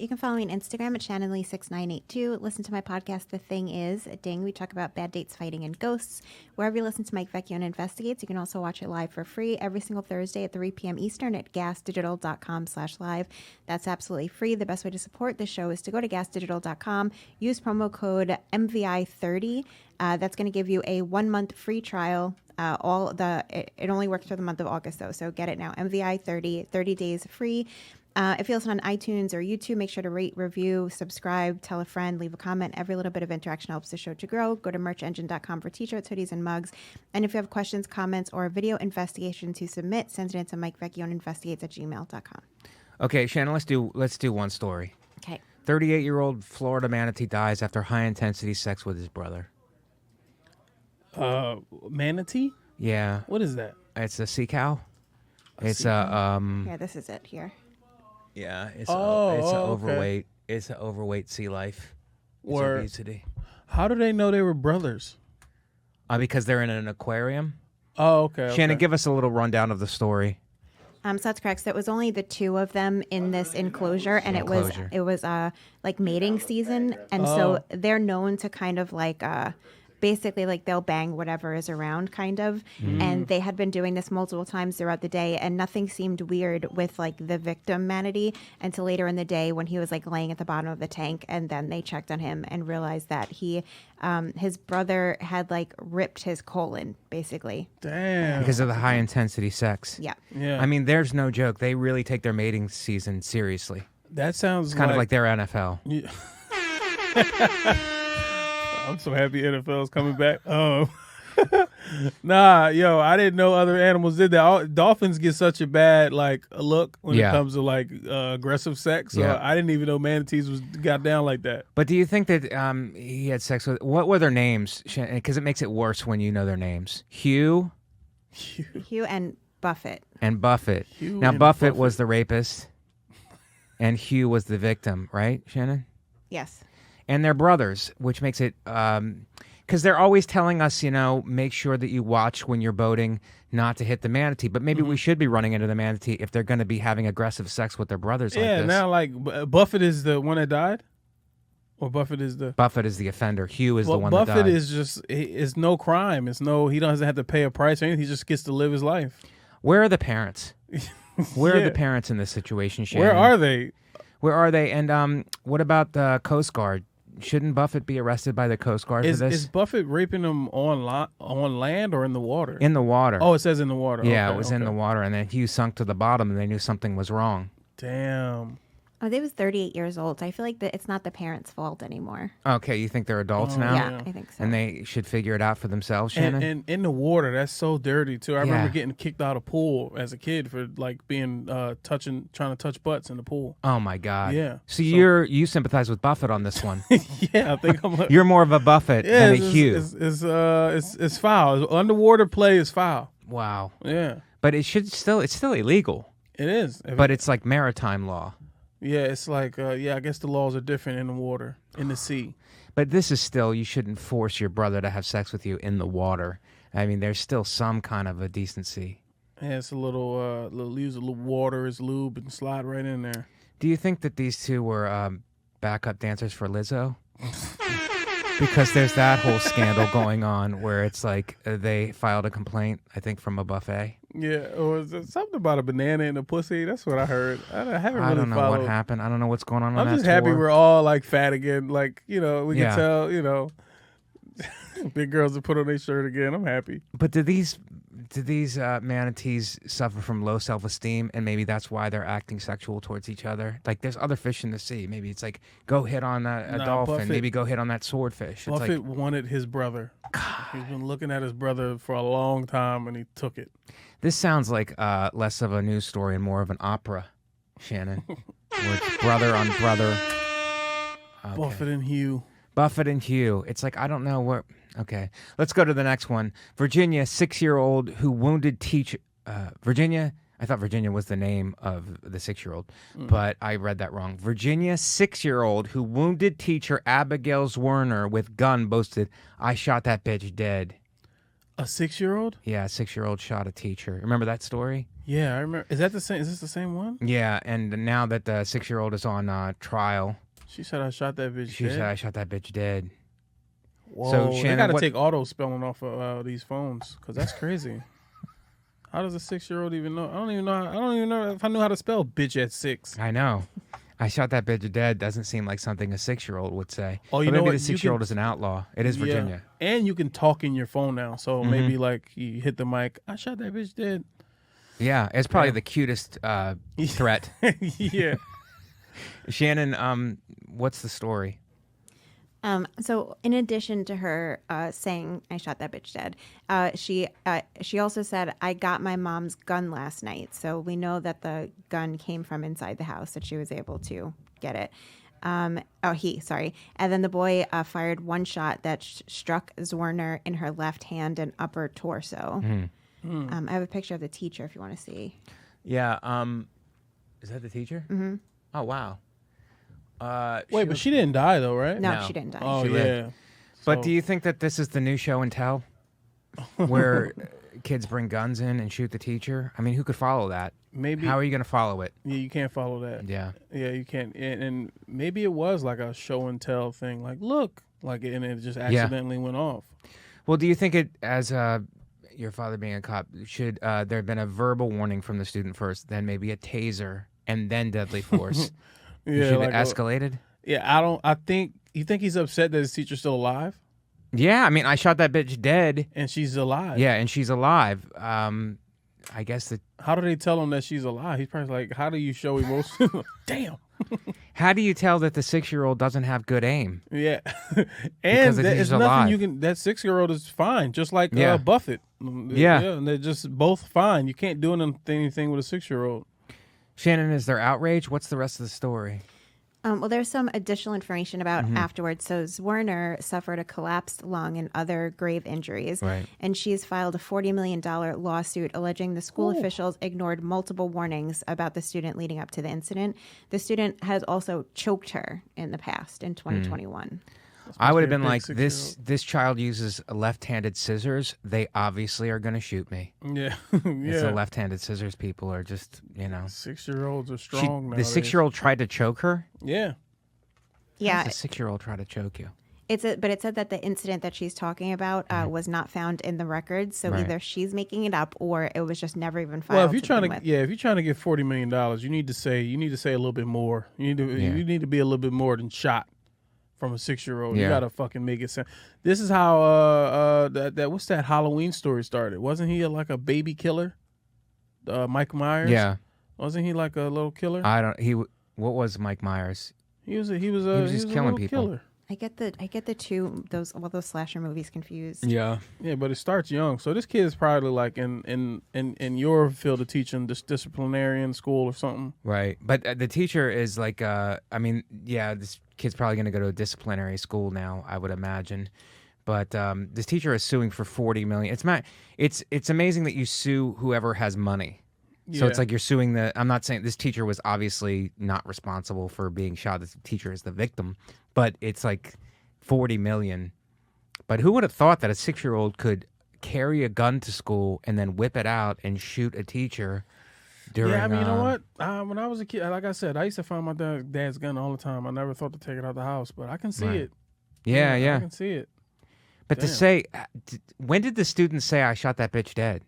You can follow me on Instagram at ShannonLee6982. Listen to my podcast, The Thing Is, Ding. We talk about bad dates, fighting, and ghosts. Wherever you listen to Mike Vecchione Investigates, you can also watch it live for free every single Thursday at 3 p.m. Eastern at gasdigital.com/live. That's absolutely free. The best way to support the show is to go to gasdigital.com, use promo code MVI30. That's going to give you a 1-month free trial. It only works for the month of August, though, so get it now. MVI30, 30 days free. If you listen on iTunes or YouTube, make sure to rate, review, subscribe, tell a friend, leave a comment. Every little bit of interaction helps the show to grow. Go to merchengine.com for t-shirts, hoodies, and mugs. And if you have questions, comments, or a video investigation to submit, send it in to MikeVecchioneInvestigates@gmail.com. Okay, Shannon, let's do one story. Okay. 38-year-old Florida manatee dies after high-intensity sex with his brother. Manatee? Yeah. What is that? It's a sea cow. It's Yeah, this is it here. Yeah, it's overweight. It's an overweight sea life. It's Or obesity. how do they know they were brothers? Because they're in an aquarium. Oh, okay. Shannon, give us a little rundown of the story. So that's correct. So it was only the 2 of them in this enclosure, and it was like mating season, and so they're known to kind of like basically like they'll bang whatever is around kind of. And they had been doing this multiple times throughout the day, and nothing seemed weird with like the victim manatee until later in the day when he was like laying at the bottom of the tank, and then they checked on him and realized that his brother had like ripped his colon basically. Damn. Because of the high intensity sex. Yeah. Yeah. I mean, there's no joke. They really take their mating season seriously. That sounds It's kind of like their NFL. Yeah. I'm so happy NFL's coming back. Nah, yo, I didn't know other animals did that. Dolphins get such a bad like look when it comes to like aggressive sex. So I didn't even know manatees got down like that. But do you think that he had sex with? What were their names? Because it makes it worse when you know their names. Hugh. Hugh and Buffett. And Buffett. Hugh Now, and Buffett was the rapist, and Hugh was the victim, right, Shannon? Yes. And they're brothers, which makes it because they're always telling us, make sure that you watch when you're boating not to hit the manatee. But maybe we should be running into the manatee if they're going to be having aggressive sex with their brothers like this. Now like Buffett is the one that died, or Buffett is the offender. Hugh is the one that Buffett died. is just it's no crime. He doesn't have to pay a price or anything. He just gets to live his life. Where are the parents? Where are the parents in this situation, Shannon? Where are they? Where are they? And what about the Coast Guard? Shouldn't Buffett be arrested by the Coast Guard for this? Is Buffett raping them on land or in the water? In the water. Oh, it says in the water. Yeah, Okay, it was in the water, and then Hugh sunk to the bottom, and they knew something was wrong. Damn. Oh, they was 38 years old. So I feel like that it's not the parents' fault anymore. Okay, you think they're adults now? Yeah, I think so. And they should figure it out for themselves, Shannon? And in the water, that's so dirty too. I Yeah. remember getting kicked out of pool as a kid for like being trying to touch butts in the pool. Oh my God! Yeah. So you sympathize with Buffett on this one. Yeah, I think I'm. You're more of a Buffett than a Hugh. It's foul. Underwater play is foul. Wow. Yeah, But it's still illegal. it is. But it's like maritime law. Yeah, it's like I guess the laws are different in the water, in the sea. But this is still, you shouldn't force your brother to have sex with you in the water. I mean, there's still some kind of a decency. Yeah, it's a little use a little water as lube and slide right in there. Do you think that these two were backup dancers for Lizzo? Because there's that whole scandal going on where it's like they filed a complaint, I think, from a buffet. Yeah, or is it something about a banana in the pussy? That's what I heard. I haven't really don't know followed. what happened. I don't know what's going on I'm that just happy tour. we're all like fat again. Like, we Yeah. can tell, big girls have put on their shirt again. I'm happy. But do these manatees suffer from low self-esteem, and maybe that's why they're acting sexual towards each other? Like, there's other fish in the sea. Maybe it's like, go hit on a dolphin. Buffett- Maybe go hit on that swordfish. It's Buffett like, wanted his brother. He's been looking at his brother for a long time, and he took it. this sounds like less of a news story and more of an opera, Shannon. With brother on brother. Okay. Buffett and Hugh. Buffett and Hugh. It's like, I don't know where. Okay, let's go to the next one. Virginia, 6-year-old who wounded teacher. Virginia, I thought Virginia was the name of the 6-year-old, but I read that wrong. Virginia, 6-year-old who wounded teacher Abigail Werner with gun boasted, "I shot that bitch dead." A 6-year-old? Yeah, a 6-year-old shot a teacher. Remember that story? Yeah, I remember. Is this the same one? Yeah, and now that the 6-year-old is on trial, She said I shot that bitch she dead. said, "I shot that bitch dead." Whoa, So, they Shannon, gotta what- take auto spelling off of these phones because that's crazy. How does a 6-year-old even know? I don't even know if I knew how to spell bitch at 6. I know. I shot that bitch dead doesn't seem like something a 6-year-old would say. Oh, But you know maybe what? the You 6-year-old can- is an outlaw. It is Virginia. Yeah. And you can talk in your phone now. So maybe like you hit the mic. I shot that bitch dead. Yeah, it's probably the cutest threat. Yeah. Shannon, what's the story? So in addition to her saying I shot that bitch dead, she also said I got my mom's gun last night. So we know that the gun came from inside the house, that she was able to get it. And then the boy fired one shot that struck Zwerner in her left hand and upper torso. I have a picture of the teacher if you want to see. Yeah, is that the teacher? Mm-hmm. Oh, wow. Wait, but she didn't die though, right? No, No. she didn't die. Oh She yeah. lived. But So- do you think that this is the new show and tell? Where kids bring guns in and shoot the teacher? I mean, who could follow that? Maybe. How are you going to follow it? Yeah, you can't follow that. Yeah. Yeah, you can't. And maybe it was like a show and tell thing. Like, look, and it just accidentally went off. Well, do you think it, as your father being a cop, should there have been a verbal warning from the student first, then maybe a taser, and then deadly force? Yeah, should like it escalated? I think you think he's upset that his teacher's still alive Yeah, I mean, I shot that bitch dead. and she's alive. Yeah, and she's alive. I guess that. How do they tell him that she's alive? He's probably like, how do you show emotion? Damn. How do you tell that the 6-year-old doesn't have good aim? Yeah. Because And the there's teacher's nothing alive. you can. That 6-year-old is fine, just like Yeah. Buffett. Yeah. And they're just both fine. You can't do anything with a 6-year-old. Shannon, is there outrage? What's the rest of the story? Well, there's some additional information about afterwards. So Zwerner suffered a collapsed lung and other grave injuries. Right. And she's filed a $40 million lawsuit alleging the school officials ignored multiple warnings about the student leading up to the incident. The student has also choked her in the past in 2021. I would have been like, this child uses left-handed scissors. They obviously are going to shoot me. Yeah. It's the left-handed scissors people are just, 6-year-olds are strong the 6-year-old tried to choke her? Yeah. Yeah. How does a 6-year-old try to choke you? But it said that the incident that she's talking about was not found in the records. So Right. either she's making it up or it was just never even filed. Well, if you're trying begin to, with. if you're trying to get $40 million, you need to say a little bit more. You need to be a little bit more than shot from a 6-year-old. Yeah. You gotta fucking make it sound. This is how that what's that Halloween story started? Wasn't he like a baby killer? Mike Myers. Yeah. Wasn't he like a little killer? What was Mike Myers? He was just just killing little people. Killer. I get the two those slasher movies confused. Yeah. Yeah, but it starts young. So this kid is probably like in your field of teaching, this disciplinarian school or something. Right. But the teacher is like, this kid's probably going to go to a disciplinary school now, I would imagine. But this teacher is suing for $40 million. It's amazing that you sue whoever has money. So it's like you're suing I'm not saying this teacher was obviously not responsible for being shot. This teacher is the victim. But it's like $40 million. But who would have thought that a 6-year-old could carry a gun to school and then whip it out and shoot a teacher during... Yeah, I mean, you know what? When I was a kid, like I said, I used to find my dad's gun all the time. I never thought to take it out of the house, but I can see it. Yeah. I can see it. But to say, when did the student say, I shot that bitch dead?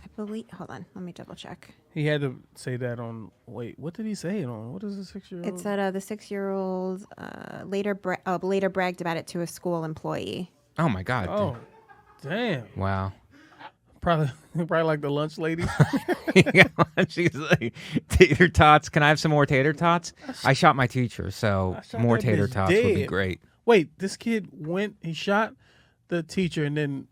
I believe. Hold on, let me double check. He had to say that on. Wait, what did he say it on? What is a 6-year-old? It said the 6-year-old later bragged about it to a school employee. Oh my God. Oh, damn. Wow. Probably like the lunch lady. She's like, tater tots. Can I have some more tater tots? I shot my teacher, so more that tater bitch tots would be dead. great. Wait, this kid he shot the teacher and then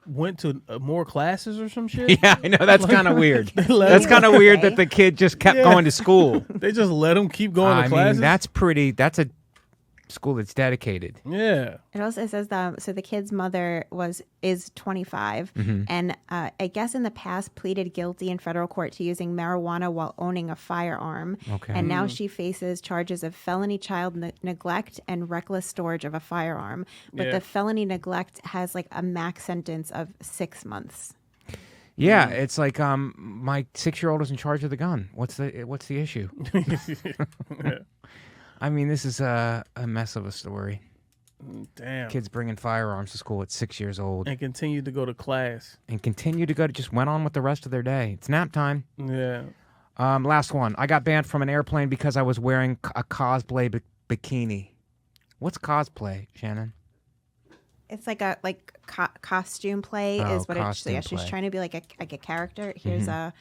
went to more classes or some shit? Yeah, I know. That's kind of weird. let That's him- kind of weird that the kid just kept going to school. They just let him keep going to I classes? mean, that's a school that's dedicated. Yeah. It also says so the kid's mother is 25, Mm-hmm. and I guess in the past pleaded guilty in federal court to using marijuana while owning a firearm. Okay. And now she faces charges of felony child neglect and reckless storage of a firearm. But Yeah. the felony neglect has like a max sentence of 6 months. Yeah, it's like my 6-year-old is in charge of the gun. What's the issue? I mean, this is a mess of a story. Damn. Kids bringing firearms to school at 6 years old And continued to go to class. and continue to go. Just went on with the rest of their day. It's nap time. Yeah. Last one. I got banned from an airplane because I was wearing a cosplay bikini. What's cosplay, Shannon? It's like a costume play Oh, is what it's. costume Yeah, she's play. trying to be like a character. Here's a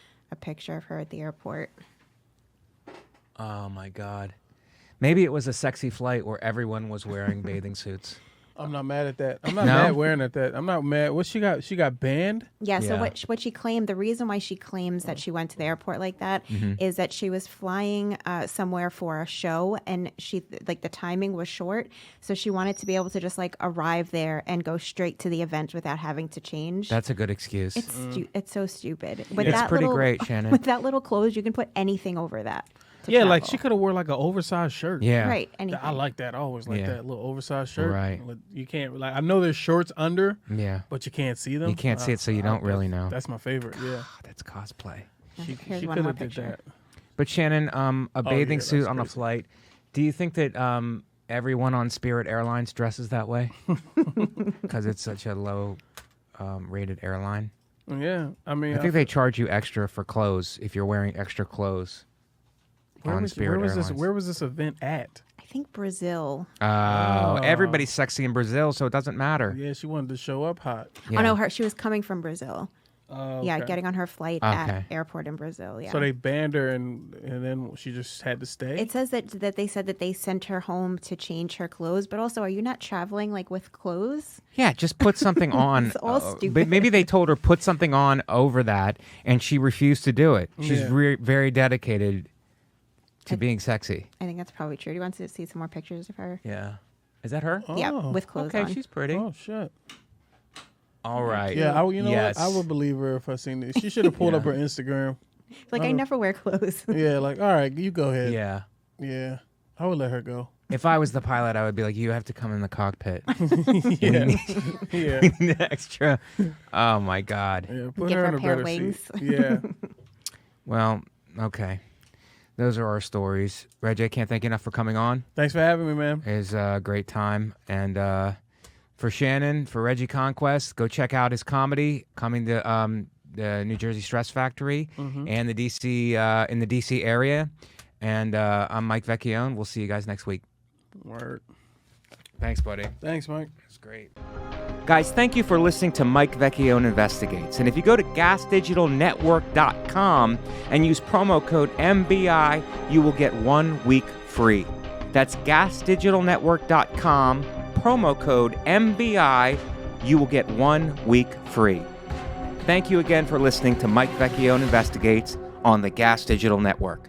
picture of her at the airport. Oh my God. Maybe it was a sexy flight where everyone was wearing bathing suits. I'm not mad at that. I'm not No? mad wearing at that. I'm not mad. What she got? She got banned? Yeah, so Yeah. what she claimed, the reason why she claims that she went to the airport like that is that she was flying somewhere for a show, and she the timing was short, so she wanted to be able to just like arrive there and go straight to the event without having to change. That's a good excuse. It's so stupid. With It's that pretty little, great, Shannon. With that little clothes, you can put anything over that. to Yeah, like travel. she could have wore like an oversized shirt. Yeah. Right, anything. I like that. I always like Yeah. that little oversized shirt. Right. You can't like. I know there's shorts under, Yeah. but you can't see them. You can't see it, so you don't really know. That's my favorite. Yeah, Oh, that's cosplay. Here's she one could more have did picture. that. But Shannon, a bathing yeah, suit that's on a crazy. flight. Do you think that everyone on Spirit Airlines dresses that way? Because it's such a low rated airline. Yeah, I mean, I think they charge you extra for clothes if you're wearing extra clothes on Spirit Airlines. Where was this event at? I think Brazil. Everybody's sexy in Brazil, so it doesn't matter. Yeah, she wanted to show up hot. Yeah. Oh no, she was coming from Brazil. Yeah, Okay. getting on her flight Okay. at airport in Brazil. Yeah. So they banned her, and then she just had to stay. It says that they said that they sent her home to change her clothes, but also, are you not traveling like with clothes? Yeah, just put something on. It's all But stupid. maybe they told her put something on over that, and she refused to do it. She's Yeah. very dedicated. to being sexy. I think that's probably true. Do you want to see some more pictures of her? Yeah. Is that her? Yeah, Oh. with clothes Okay, on. she's pretty. Oh shit. All right. Yeah, you know Yes. what? I would believe her if I seen this. She should have pulled up her Instagram. Like, I never wear clothes. Yeah, like, all right, you go ahead. Yeah. Yeah. I would let her go. If I was the pilot, I would be like, you have to come in the cockpit. Yeah. Yeah. The extra. Oh, my God. Yeah. Put Give her her in a a pair of better wings. seat. Yeah. Well, okay. Those are our stories. Reggie, I can't thank you enough for coming on. Thanks for having me, man. It was a great time. And for Shannon, for Reggie Conquest, go check out his comedy coming to the New Jersey Stress Factory and the DC in the DC area. And I'm Mike Vecchione. We'll see you guys next week. Word. Thanks, buddy. Thanks, Mike. That's great. Guys, thank you for listening to Mike Vecchione Investigates. And if you go to gasdigitalnetwork.com and use promo code MBI, you will get 1 week free. That's gasdigitalnetwork.com, promo code MBI, you will get 1 week free. Thank you again for listening to Mike Vecchione Investigates on the Gas Digital Network.